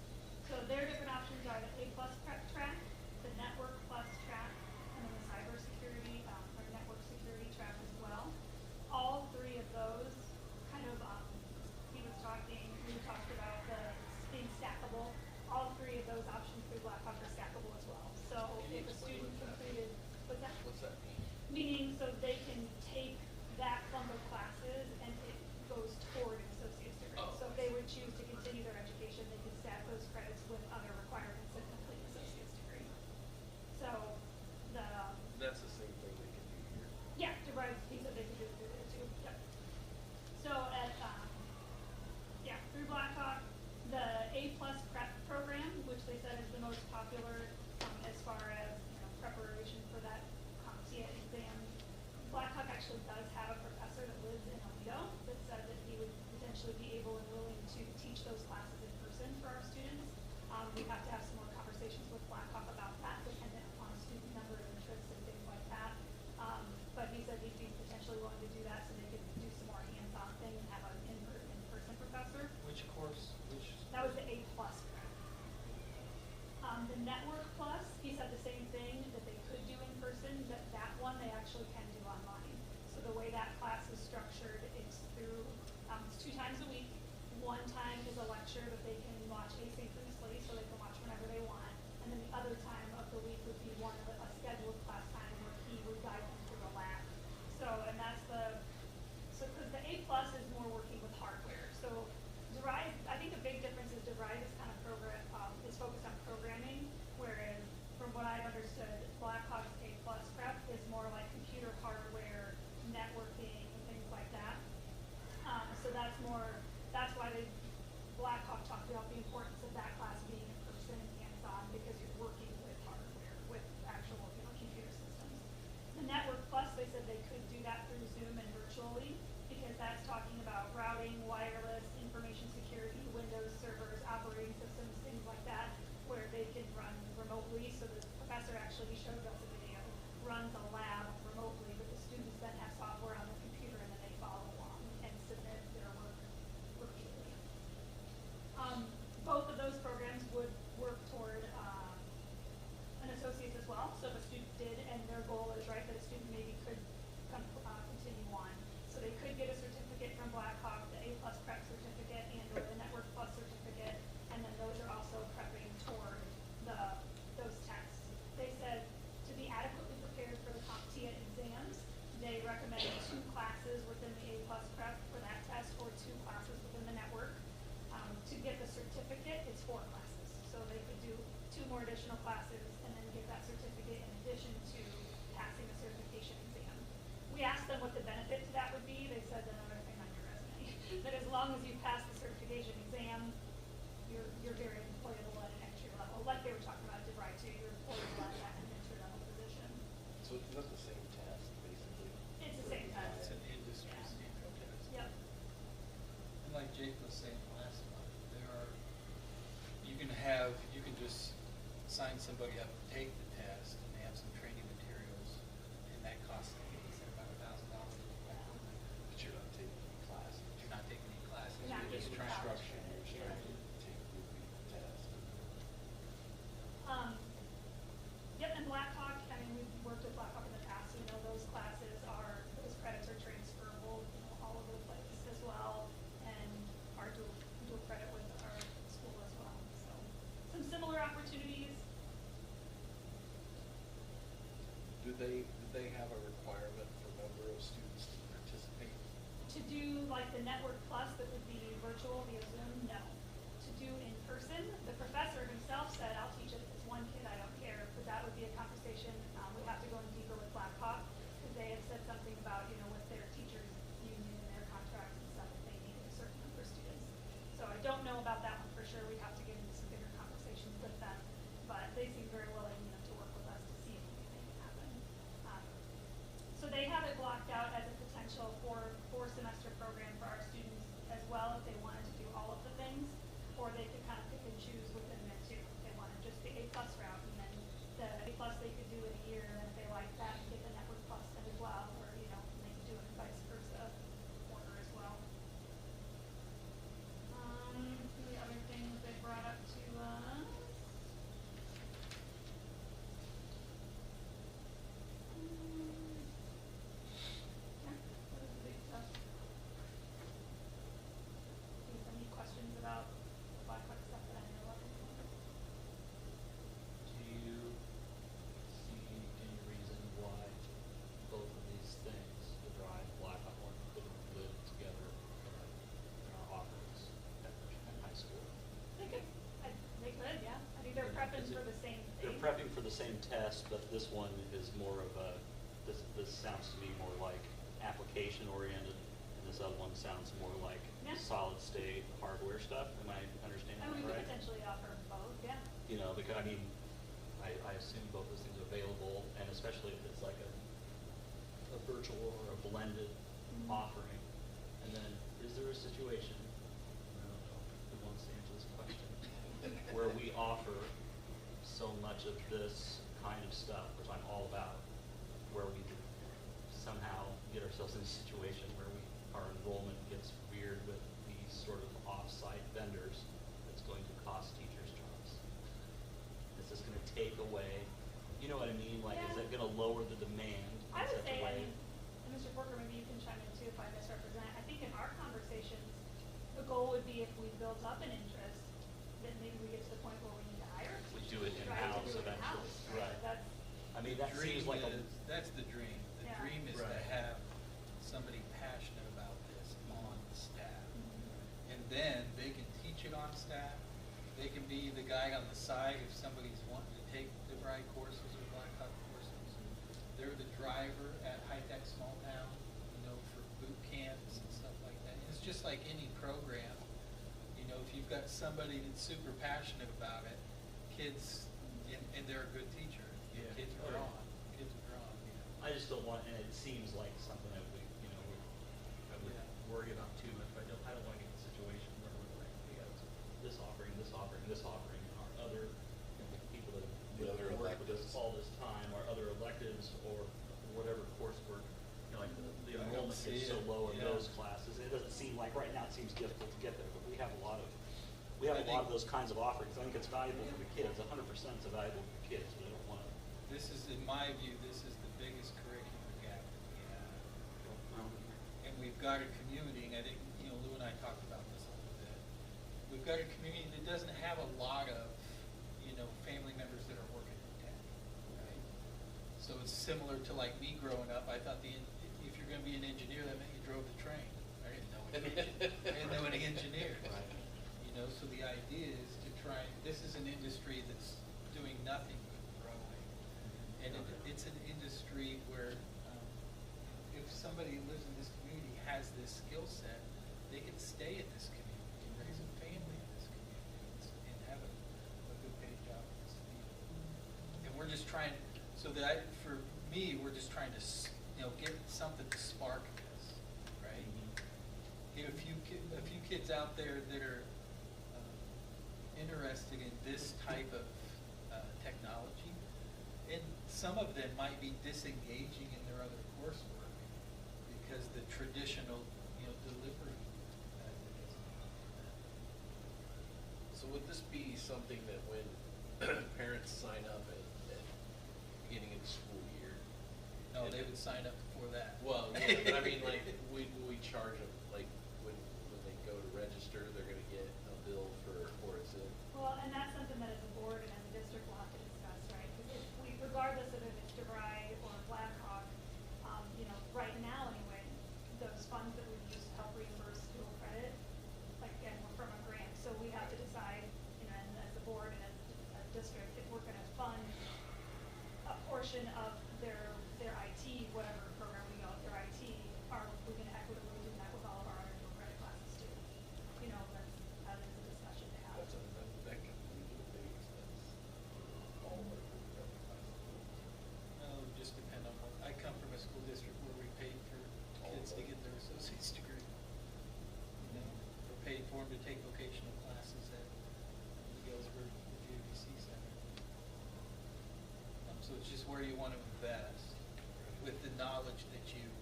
So their different options are the A+ prep track, the Network Plus track, and then the cybersecurity or network security track as well. All 3 of those kind of, we talked about being stackable. All 3 of those options through Blackhawk are stackable as well. So Can you if a explain student what that completed, what's that? What's that mean? Meaning, so they can take that clump of classes and it goes toward an associate's degree. Oh, So if they would choose to continue their education, they can stack those credits with other requirements that complete an associate's degree. So the, That's the same thing they can do here. yeah, derived piece that they can do through there too, yep. So at, through Blackhawk, the A+ prep program, which they said is the most popular as far as, you know, preparation for that CompTIA exam. Blackhawk actually does have a professor that lives in Aledo that said that he would potentially be able and willing to teach those classes in person for our students. We have to have some more conversations with Blackhawk about that, dependent upon student student number of interests and things like that. But he said he'd be potentially willing to do that so they could do some more hands-on thing and have an in-person professor. Which course, which? That was the A+ credit. The Network Plus, he said the same thing, that they could do in person, but that one they actually can do online. So the way that class is structured, it's through, it's 2 times a week. One time is a lecture that they can watch asynchronously, so they can watch whenever they want. And then the other time of the week would be a scheduled class time where he would guide them through a lab. So, and that's because the A+ is more working with hardware. So Derive, I think the big difference is Derive is kind of is focused on programming, whereas from what I've understood, Blackhawk's A+ prep is more like computer hardware, networking, and things like that. So that's why Blackhawk talked about the importance of that class being in person and hands-on, because you're working with hardware, with actual computer systems. The Network Plus, they said they could do that through Zoom and virtually, because that's talking about routing, wireless, information security, Windows servers, operating systems, things like that, where they can run remotely. So the professor actually showed us a video, runs a lab remotely, but the students then have software on the computer and then they follow along and submit their work virtually. Both of those programs would work toward an associate's as well. So if a student did, and their goal is right that a student maybe could continue on. So they could get a certificate from Blackhawk, the A+ prep certificate and or the Network Plus certificate, and then those are also prepping toward those tests. They said to be adequately prepared for the CompTIA exams, they recommend 2 classes within the A+ prep for that test or 2 classes within the network. To get the certificate, it's 4 classes. So they could do 2 more additional classes and then get that certificate in addition to passing the certification exam. We asked them what the benefit to that would be. They said another thing on your resume, that as long as you pass the certification exam, you're very employable at an entry level. Like they were talking about DeVry too, you're employable at an entry level position. So it's not the same test, basically? It's the same test. It's an industry Yeah. standard test. Yep. And like Jake was saying last month, you can just sign somebody up to take the test, and they have some training materials, and that costs, I think he said, about $1,000. But you're not taking any classes. You're not taking any classes, You're not you're just taking trying to. college Instruction, you're just trying to take the test. Yep, and Blackhawk, I mean, we've worked with Blackhawk in the past, so we know those those credits are transferable, all over the place as well, and are dual credit with our school as well. So some similar opportunities. Do they have a requirement for number of students to participate? To do like the Network Plus that would be virtual via Zoom, no. To do in person, the professor himself said, I'll teach it if it's 1 kid, I don't care, but that would be a conversation. We have to go in deeper with Blackhawk, because they have said something about, with their teachers union and their contracts and stuff, if they needed a certain number of students. So I don't know about that one for sure. We'd have to get into some bigger conversations with them, but they seem very willing, to work with us to see if anything can happen. So they have it blocked out as a potential 4-semester program for our students as well, if they wanted to do all of the things, or they could kind of pick and choose within there too. If they wanted just the A+ route, and then the A+ they could do in a year, and if they like that, get the Network Plus then as well, or they could do it vice versa order as well. The other things they brought up to us. Yeah, that was the big stuff. Any questions about the Blackhawk stuff that I know of? Do you see any reason why both of these things, the Drive, Blackhawk one, couldn't live together in our offerings at high school? They could, yeah. I mean, they're prepping for the same thing. They're prepping for the same test, but this one is more of a, this sounds to me more like application oriented, and this other one sounds more like Yeah. solid state hardware stuff. Am I understanding And we that could right? potentially offer both, yeah. Because I assume both those things are available, and especially if it's like a virtual or a blended offering. And then, is there a situation, I don't know who wants to answer this question, where we offer so much of this kind of stuff, which I'm all about, where we could somehow get ourselves in a situation where our enrollment gets weird with these sort of off-site vendors, that's going to cost teachers jobs. Is this gonna take away, you know what I mean? Like, is Yeah. it gonna lower the demand in I would such a say, I way? mean, and Mr. Porker, maybe you can chime in too if I misrepresent. I think in our conversations, the goal would be if we built up an interest, then maybe we get to the point where we need to hire. We do it teachers, in-house right? To do it eventually, in-house, right. That's, I mean, that Dream seems like a. is- That's the dream. The Yeah. dream is to Right. have somebody passionate about this on staff. mm-hmm. And then they can teach it on staff. They can be the guy on the side if somebody's wanting to take the Bride courses or Blackhawk courses. They're the driver at High Tech Small Town, you know, for boot camps and stuff like that. It's just like any program. You know, if you've got somebody that's super passionate about it, kids, and they're a good teacher. Yeah. Kids Oh, are yeah. drawn. Kids are drawn, you know. I just don't want, and it seems like something that we, you know, I would Yeah. worry about too much, but I don't wanna get in a situation where we're like, we got this offering, this offering, this offering, and our other, you know, people that The other have worked with us electives. all this time, our other electives, or whatever coursework, you know, like the I don't enrollment see is so it. low in Yeah. those classes, it doesn't seem like, right now, it seems difficult to get there, but we have a lot of, we have I a lot think- of those kinds of offerings, I think it's valuable for the kids, 100% it's valuable for the kids, but I don't wanna. This is, in my view, this is the biggest curricular gap that we have. And we've got a community, and I think, you know, Lou and I talked about this a little bit. We've got a community that doesn't have a lot of, you know, family members that are working in tech, right? So it's similar to like me growing up, I thought if you're gonna be an engineer, that meant you drove the train. I didn't know I didn't know any engineers. Right. You know, so the idea is to try, this is an industry that's doing nothing but growing. And it's an industry where, if somebody lives in this community, has this skill set, they can stay in this community and raise a family in this community and have a good paid job in this community. And we're just trying, so that, for me, we're just trying to, you know, get something to spark this, right? Get a few kids out there that are interested in this type of technology, and some of them might be disengaging in their other coursework because the traditional, you know, delivery method isn't. So would this be something that when parents sign up at beginning of the school year? No, they would sign up before that. Well, yeah, but I mean, like, we charge them, like, when they go to register, they're gonna get a bill for is it? well, and that's something that as a board and as a district we'll have to discuss, right? Because if we, regardless of if it's DeVry or Blackhawk, you know, right now anyway, those funds that we use to help reimburse dual credit, like, again, we're from a grant, so we have to decide, you know, and as a board and as a district, if we're gonna fund a portion of their IT, whatever program we go, their IT, are we gonna equitably do that with all of our other dual credit classes too? You know, that is a discussion to have. That could lead to a big expense. All of our classes. No, it would just depend on what, I come from a school district where we paid for kids to get their associate's degree. You know, we're paid for them to take vocational classes at the Galesburg GABC Center. So it's just where you want to invest with the knowledge that you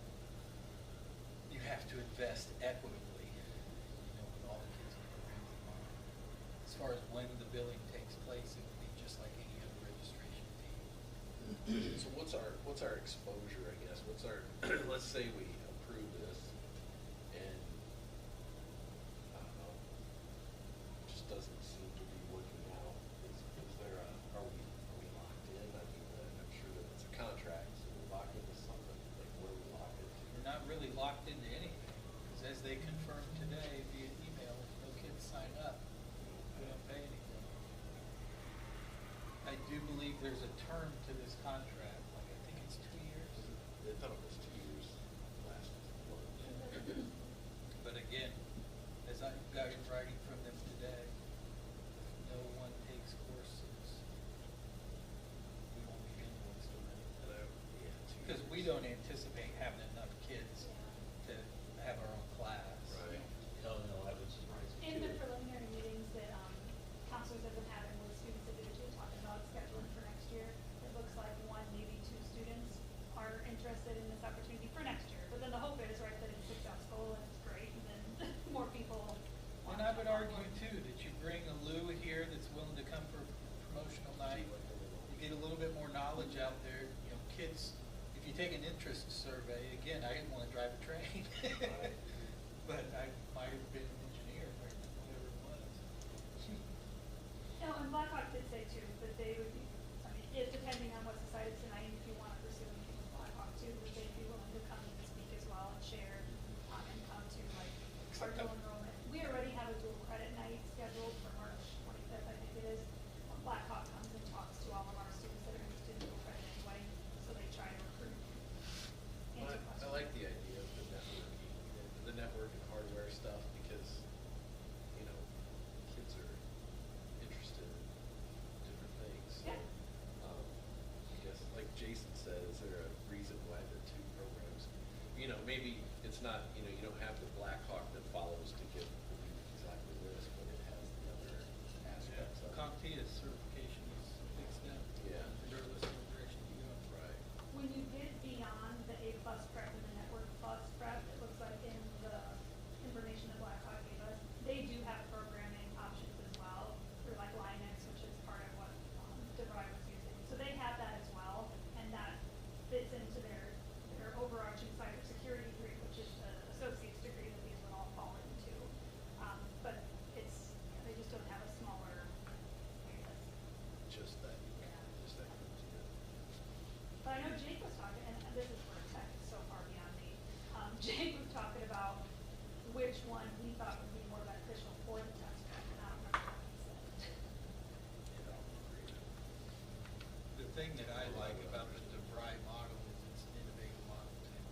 have to invest equitably, you know, with all the kids in programs in mind. As far as when the billing takes place, it would be just like any other registration fee. So what's our exposure, I guess? What's our, let's say we approve this and, I don't know, it just doesn't seem to be working out. Is there are we locked in? I mean, I'm sure that it's a contract, so we're locked into something, like what are we locked into? We're not really locked into anything, because as they confirmed today via email, if no kids sign up, we don't pay anything. I do believe there's a term to this contract, like I think it's 2 years. I thought it was 2 years last month. But again, as I got in writing from them today, if no one takes courses, we won't be invoiced on anything. Because we don't anticipate having enough kids to have our own class. Right. Oh, no, I was surprised too. In the preliminary meetings that counselors have been having with students individually talking about scheduling for next year, it looks kids, if you take an interest survey, again, I didn't wanna drive a train. Right. But I might have been an engineer, or whatever it was. And Blackhawk did say too, that they would be, I mean, if depending on what's decided tonight, if you wanna pursue anything with Blackhawk too, would they be willing to come and speak as well and share, and come to like our dual enrollment? We already have a dual credit night scheduled for March 25th, I think it is. Blackhawk comes and talks to all of our students that are interested in dual credit anyway, so they try to recruit. Well, I like the idea of the network and hardware stuff, because, you know, kids are interested in different things. So, Yeah. I guess, like Jason said, is there a reason why the two programs, you know, maybe it's not, you know, you don't have the Blackhawk that follows to get exactly this, but it has the other aspects of it. CompTIA certification is a big step. Yeah. Regardless of what direction you go. Right. When you get beyond the A+ prep and the Network Plus prep, it looks like in the information that Blackhawk gave us, they do have programming options as well, through like Linux, which is part of what DeVry was using. So they have that as well, and that fits into their overarching cybersecurity degree, which is the associate's degree that these would all fall into. But it's, they just don't have a smaller, I guess. Just that, just that comes together. But I know Jake was talking, and this is where tech is so far beyond me. Jake was talking about which one he thought would be more beneficial for the test prep, and I don't remember what he said. The thing that I like about the DeVry model is it's an innovative model too.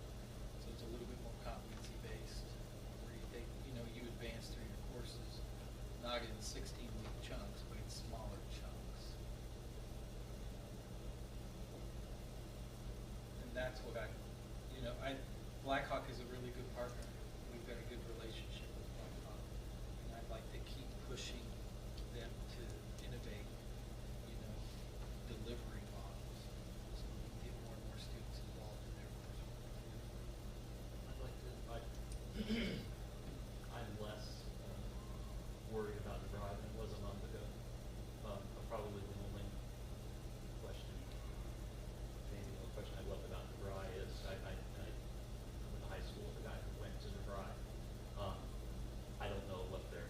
So it's a little bit more competency based, where you take, you know, you advance through your courses, not in 16-week chunks, but in smaller chunks. And that's what you know, Blackhawk is a really good partner. We've got a good relationship with Blackhawk. And I'd like to keep pushing them to innovate, you know, delivery models, so we can get more and more students involved in their coursework. I'd like to, I'm less worried about DeVry than I was a month ago. Probably the only question, maybe the only question I love about DeVry is I went to high school with a guy who went to DeVry. I don't know what their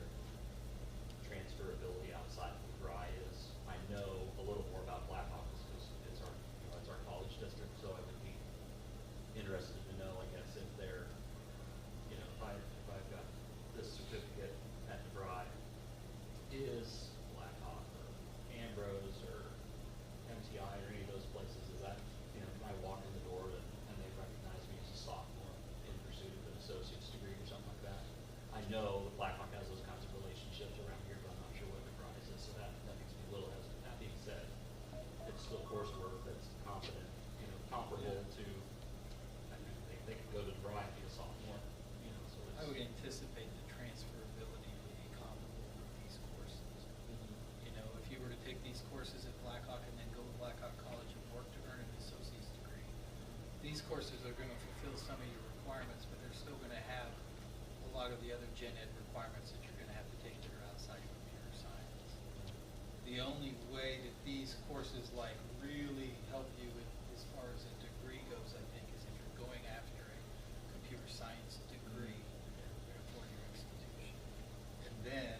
transferability outside of DeVry is. I know a little more about Blackhawk because it's our, you know, it's our college district, so I would be interested to know, I guess, if they're, you know, if I've got this certificate at DeVry, is Blackhawk or Ambrose or MTI or any of those places, is that, you know, can I walk in the door and they recognize me as a sophomore in pursuit of an associate's degree or something like that? I know that Blackhawk has those kinds of relationships around here, but I'm not sure what DeVry is, so that makes me a little hesitant. That being said, it's still coursework that's competent, you know, comparable to, I mean, they could go to DeVry and be a sophomore, you know, so it's. I would anticipate the transferability would be comparable with these courses. You know, if you were to take these courses at Blackhawk and then go to Blackhawk College and work to earn an associate's degree, these courses are gonna fulfill some of your requirements, but they're still gonna have a lot of the other gen ed requirements that you're gonna have to take that are outside of computer science. The only way that these courses like really help you as far as a degree goes, I think, is if you're going after a computer science degree for your institution. And then,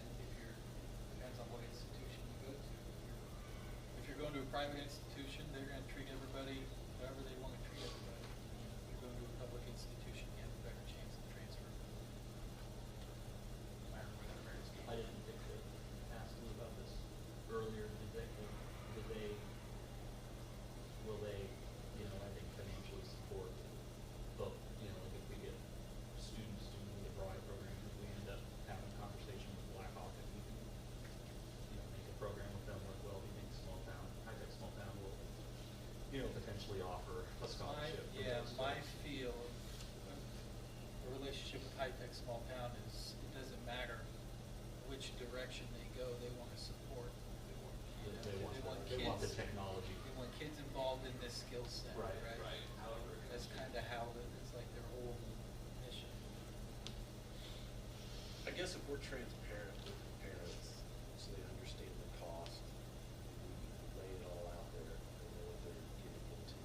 depends on what institution you go to. If you're going to a private institution, they're gonna treat everybody however they wanna treat everybody. If you're going to a public institution, you have a better chance of transfer. No matter where that varies. I didn't think to ask you about this earlier. Will they, you know, I think financially support both, you know, like if we get students doing the DeVry program, if we end up having a conversation with Blackhawk, if we can, you know, make a program with them work well, do you think high-tech small town will, you know, potentially offer a scholarship? My feel of a relationship with high-tech small town is, it doesn't matter which direction they go, they want to support. They want the technology. They want kids involved in this skill set, right? Right. However, that's kind of how it's like their whole mission. I guess if we're transparent with the parents, so they understand the cost, we lay it all out there, they know what they're getting into.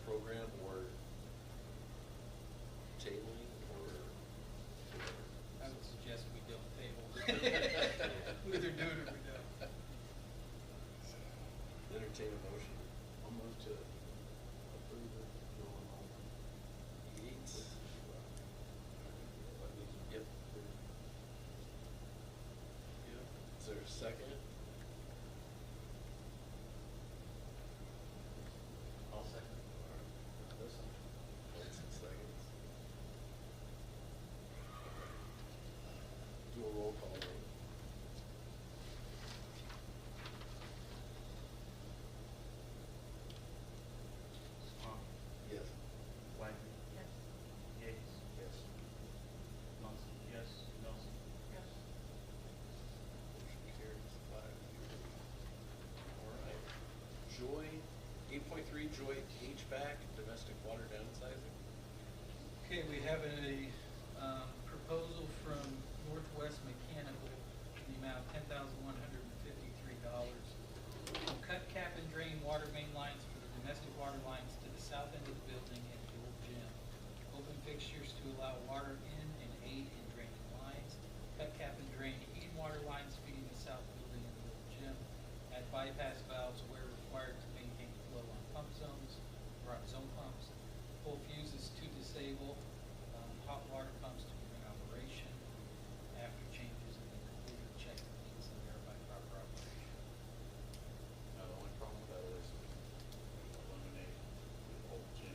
program or tabling or whatever. I would suggest we don't table. We either do it or we don't. Entertain a motion. I'll move to approve it, no enrollment. Yates. What needs to be Yep. approved. Yep. Is there a second? I'll second. Listen. 26 seconds. Do a roll call. Right? Swan, Yes. Wagner, Yes. Yates, Yes. Munson, yes, Nelson. Yes. Motion carries 5-0. All right. Joy, 8.3, Joy HVAC, domestic water downsizing. Okay, we have a proposal from Northwest Mechanical in the amount of $10,153. Cut, cap, and drain water main lines for the domestic water lines to the south end of the building and the old gym. Open fixtures to allow water in and aid in draining lines. Cut, cap, and drain heating water lines feeding the south building and the old gym. Add bypass valves where required to maintain flow on pump zones or on zone pumps. Pull fuses to disable hot water pumps to bring operation after changes and then complete a check the leaks and verify proper operation. Now, the only problem with that is eliminate the old gym.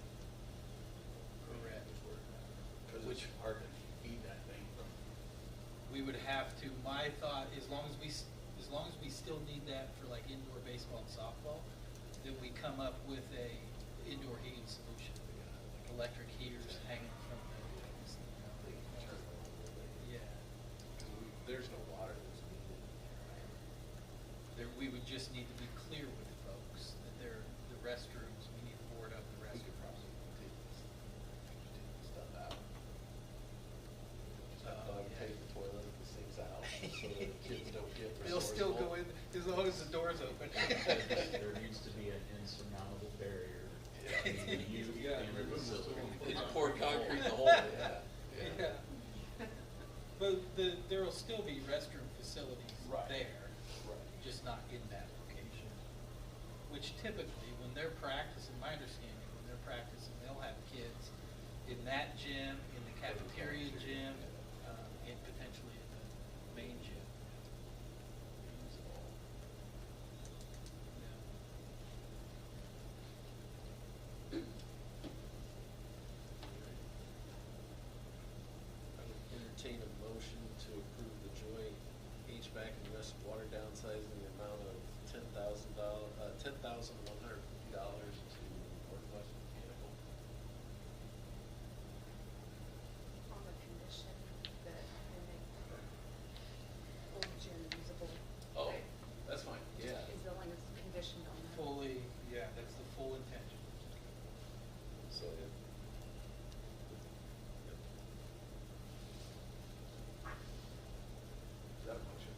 Correct. Because it's hard to feed that thing from. We would have to, my thought, as long as we still need that for like indoor baseball and softball, then we come up with a indoor heating solution. Like electric heaters hanging from the, yeah. There's no water that's needed. There, we would just need to be clear with folks that they're, the restrooms, we need to board up the We could restrooms. probably take this stuff out. Just have Oh, dog yeah. take the toilet if the sink's out, so that kids don't get They'll still go resourceful. in, as long as the door's open. There needs to be an insurmountable barrier between you Yeah, and the remove the facility. You pour concrete in the hole, yeah. Yeah. But there'll still be restroom facilities Right. there, Right. just not in that location. Which typically, when they're practicing, my understanding, when they're practicing, they'll have kids in that gym, in the cafeteria gym, and potentially in the main gym. Yeah. I would entertain a motion to approve the Joy HVAC and domestic water downsizing in the amount of $10,150 to Northwest Mechanical. On the condition that we make the old gym usable. Oh, right? that's fine, yeah. Is the one that's conditioned on that. Fully, yeah, that's the full intention. So, yeah. Is that a motion?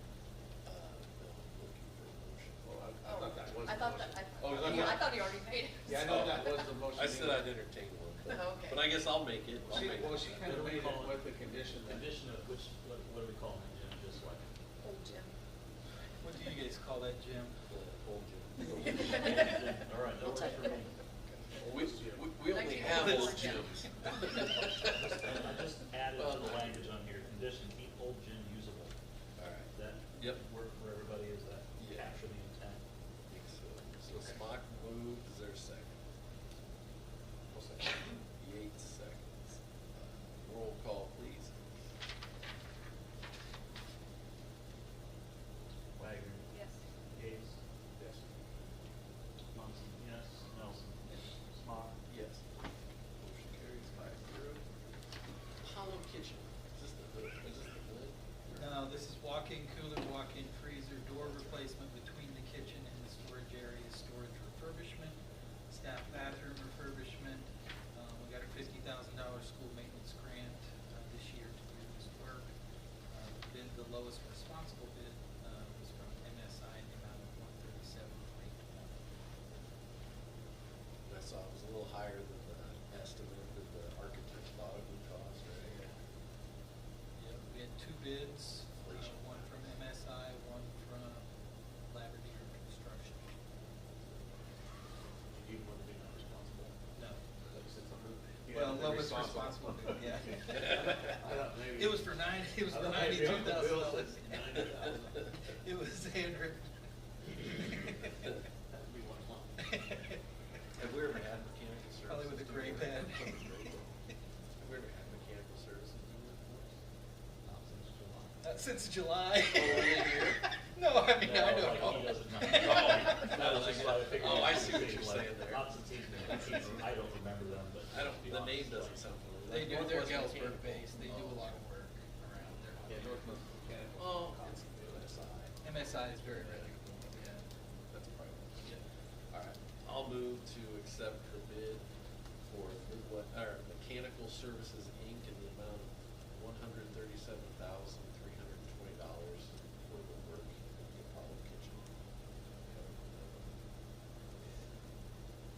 No, I'm looking for a motion. Well, I thought that was I the thought motion. that, Oh, is that yeah, I not- thought he already made it. Yeah, I know that was the motion. I said I'd entertain one, Okay. but I guess I'll make it. I'll She, make well, it. she kind of What do we made it call it? with the condition that. Condition of which, what do we call it, Jim, just like? Old gym. What do you guys call that gym? The old gym. All right, no worries for me. We only have old gyms. I just added Well, to the language on here, condition, keep old gym usable. All right. That Yep. work for everybody, is that Yeah. capture the intent? So Smock moved, is there a second? Yates seconds. Roll call, please. Wagner, Yes. Yates, Yes. Munson, yes, Nelson. Smock. Yes. Motion carries 5-0. Hollow kitchen, is this the hood, is this the hood? No, this is walk-in cooler, walk-in freezer, door replacement between the kitchen and the storage area, storage refurbishment, staff bathroom refurbishment. We got a $50,000 school maintenance grant this year to do this work. Bid, the lowest responsible bid was from MSI in the amount of $137,820. I saw it was a little higher than the estimate that the architect thought it would cost, right? Yep, we had two bids, Inflation. one from MSI, one from Labrador Construction. You want to be not responsible? No. Like you said something. You Well, had to be lowest responsible bid, yeah. I thought maybe- It was for it was I for thought maybe $92,000. Uncle Bill said 90,000. It was handwritten. That'd be one month. Have we ever had mechanical services? Probably with a do gray work? pen. Have we ever had mechanical services do work for us? Not since July. Not since July. Oh, were they here? No, I mean, I No, don't like, know. he doesn't know. That was just why I figured. Oh, I it see was what you're like, saying there. Not since I don't remember them, but. I don't, to be the name honest, doesn't sound familiar. They Like do, they're Northwest Galesburg Mechanical. based, they do a lot of work around there. Yeah, Northwest Mechanical. Oh. It's MSI. MSI is very reputable, yeah. That's probably, yeah. All right, I'll move to accept the bid for Mechanical Services, Inc. in the amount of $137,320 for the work in the Apollo kitchen.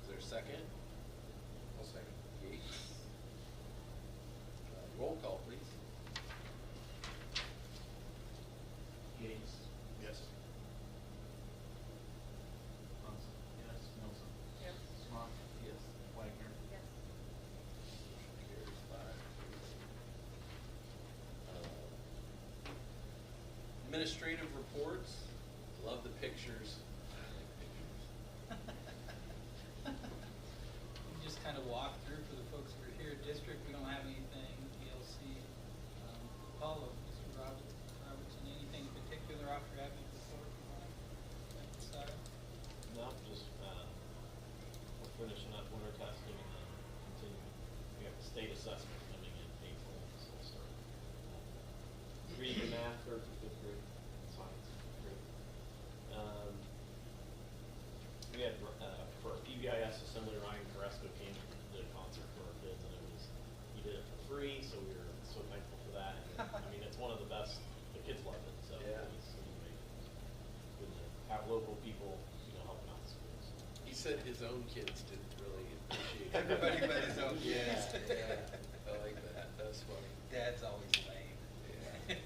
Is there a second? I'll second. Yates. Roll call, please. Yates. Yes. Munson. Yes. Nelson. Yes. Smock. Yes. Wagner. Yes. Motion carries 5. Administrative reports, love the pictures. I like pictures. We just kind of walk through for the folks who are here. District, we don't have anything. ELC, Paulo, Mr. Robertson, anything in particular off your admin report you want to emphasize? No, just, we're finishing up winter testing and then continuing. We have the state assessment coming in April, so we'll start. Reading, math, third to fifth grade, science, grade. We had, for our PBIS assembly, Ryan Carrasco came and did a concert for our kids, and he did it for free, so we were so thankful for that. And, I mean, it's one of the best, the kids loved it, so Yeah. it's amazing. Good to have local people, helping out the schools. He said his own kids didn't really appreciate it. Everybody but his own Yeah, kids. yeah, I like that, that's funny. Dad's always lame. Yeah.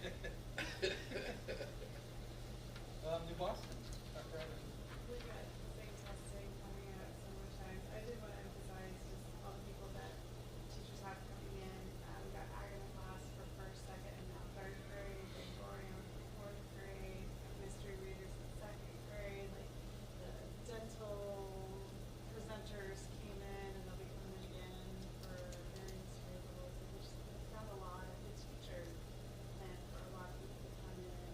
New Boston, Dr. Robertson. We got same testing coming out at similar times. I did want to emphasize just all the people that teachers have coming in. We got Ireland class for first, second, and now third grade, Gregorian for fourth grade, mystery readers in second grade. Like the dental presenters came in and they'll be coming in again for various schedules. And we just found a lot of the teachers and for a lot of people to come in,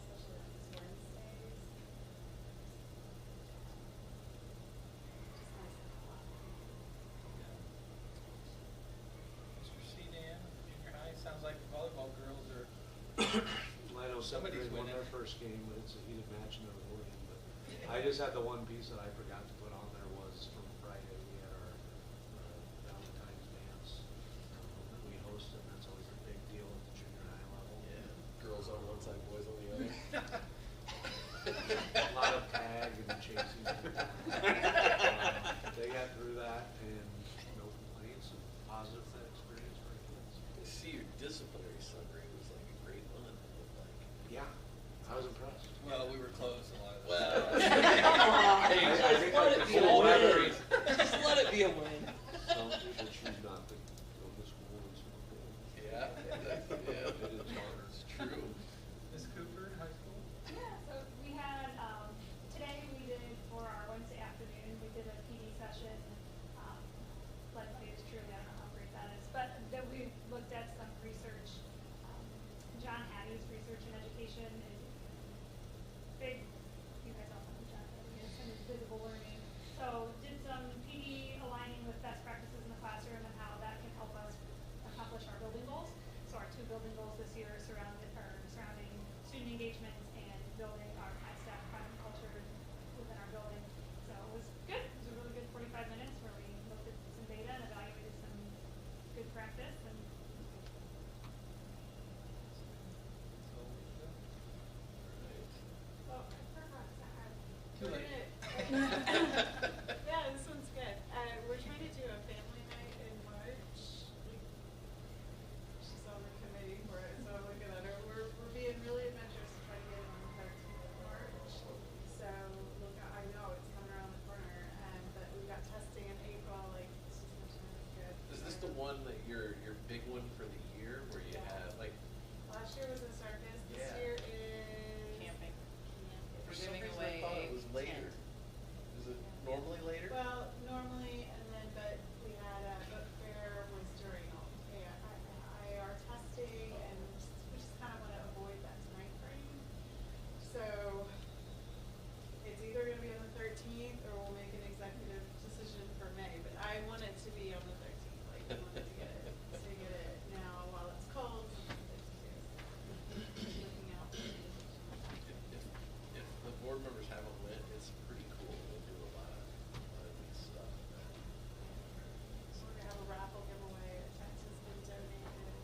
especially on these Wednesdays. Just nice to have a lot of people. Mr. Sedan, junior high, sounds like the volleyball girls are, I know Somebody's somebody won winning. their first game, but it's a heated match and they're winning. But I just had the one piece that I forgot to put on there was from Friday. We had our Valentine's dance that we hosted. And that's always a big deal at the junior high level. Yeah, girls on one side, boys on the other. A lot of tag and chasing. They got through that and no complaints and positive that experience for the kids. I see your disciplinary summary was like a great one, it looked like. Yeah, I was impressed. well, we were close a lot of Well. Hey, I think let like it be a the full win. weather- Just let it be a win. Some people choose not to go to school and smoke it. Yeah, yeah, It is hard. it's true. Ms. Cooper, high school? Yeah, so we had, today we did, for our Wednesday afternoon, we did a PD session, led by yours truly, I don't know how great that is, but that we looked at some research. John Hattie's research in education is big, you guys all know who John Hattie is, and his visible learning. So did some PD aligning with best practices in the classroom and how that can help us accomplish our building goals. So our two building goals this year surrounding student engagement and building our high staff pride and culture within our building. So it was good. It was a really good 45 minutes where we looked at some data and evaluated some good practice. And your big one for the year where you Yeah. have like, Last year was a circus, this Yeah. year is. Camping. Camping. for We're some giving reason I thought it away was later. tent. Is it normally later? Well, normally, and then, but we had a book fair was during all, IR testing, and we just kind of want to avoid that time frame. So, it's either gonna be on the 13th, or we'll make an executive decision for May, but I want it to be on the 13th, like, I wanted to get it now while it's cold, sometimes it's just looking out. If the board members haven't went, it's pretty cool. They do a lot of neat stuff. So we're gonna have a raffle giveaway, a tent has been donated,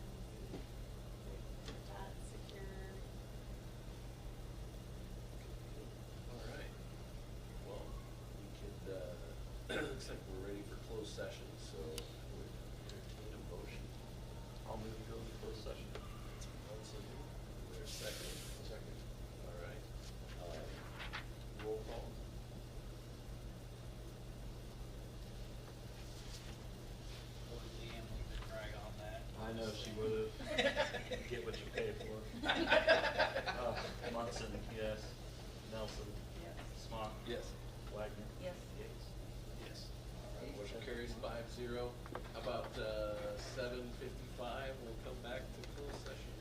get that secured. All right. Well, we could, looks like we're ready for closed session, so I would entertain a motion. I'll move to go to closed session. Is there a second? Second. All right. Roll call. Poor Leanne, we could drag on that. I know she would've. Get what you pay for. Munson, yes. Nelson. Yes. Smock. Yes. Wagner. Yes. Yates. Yes. All right, motion carries 5-0. How about 7:55? We'll come back to closed session.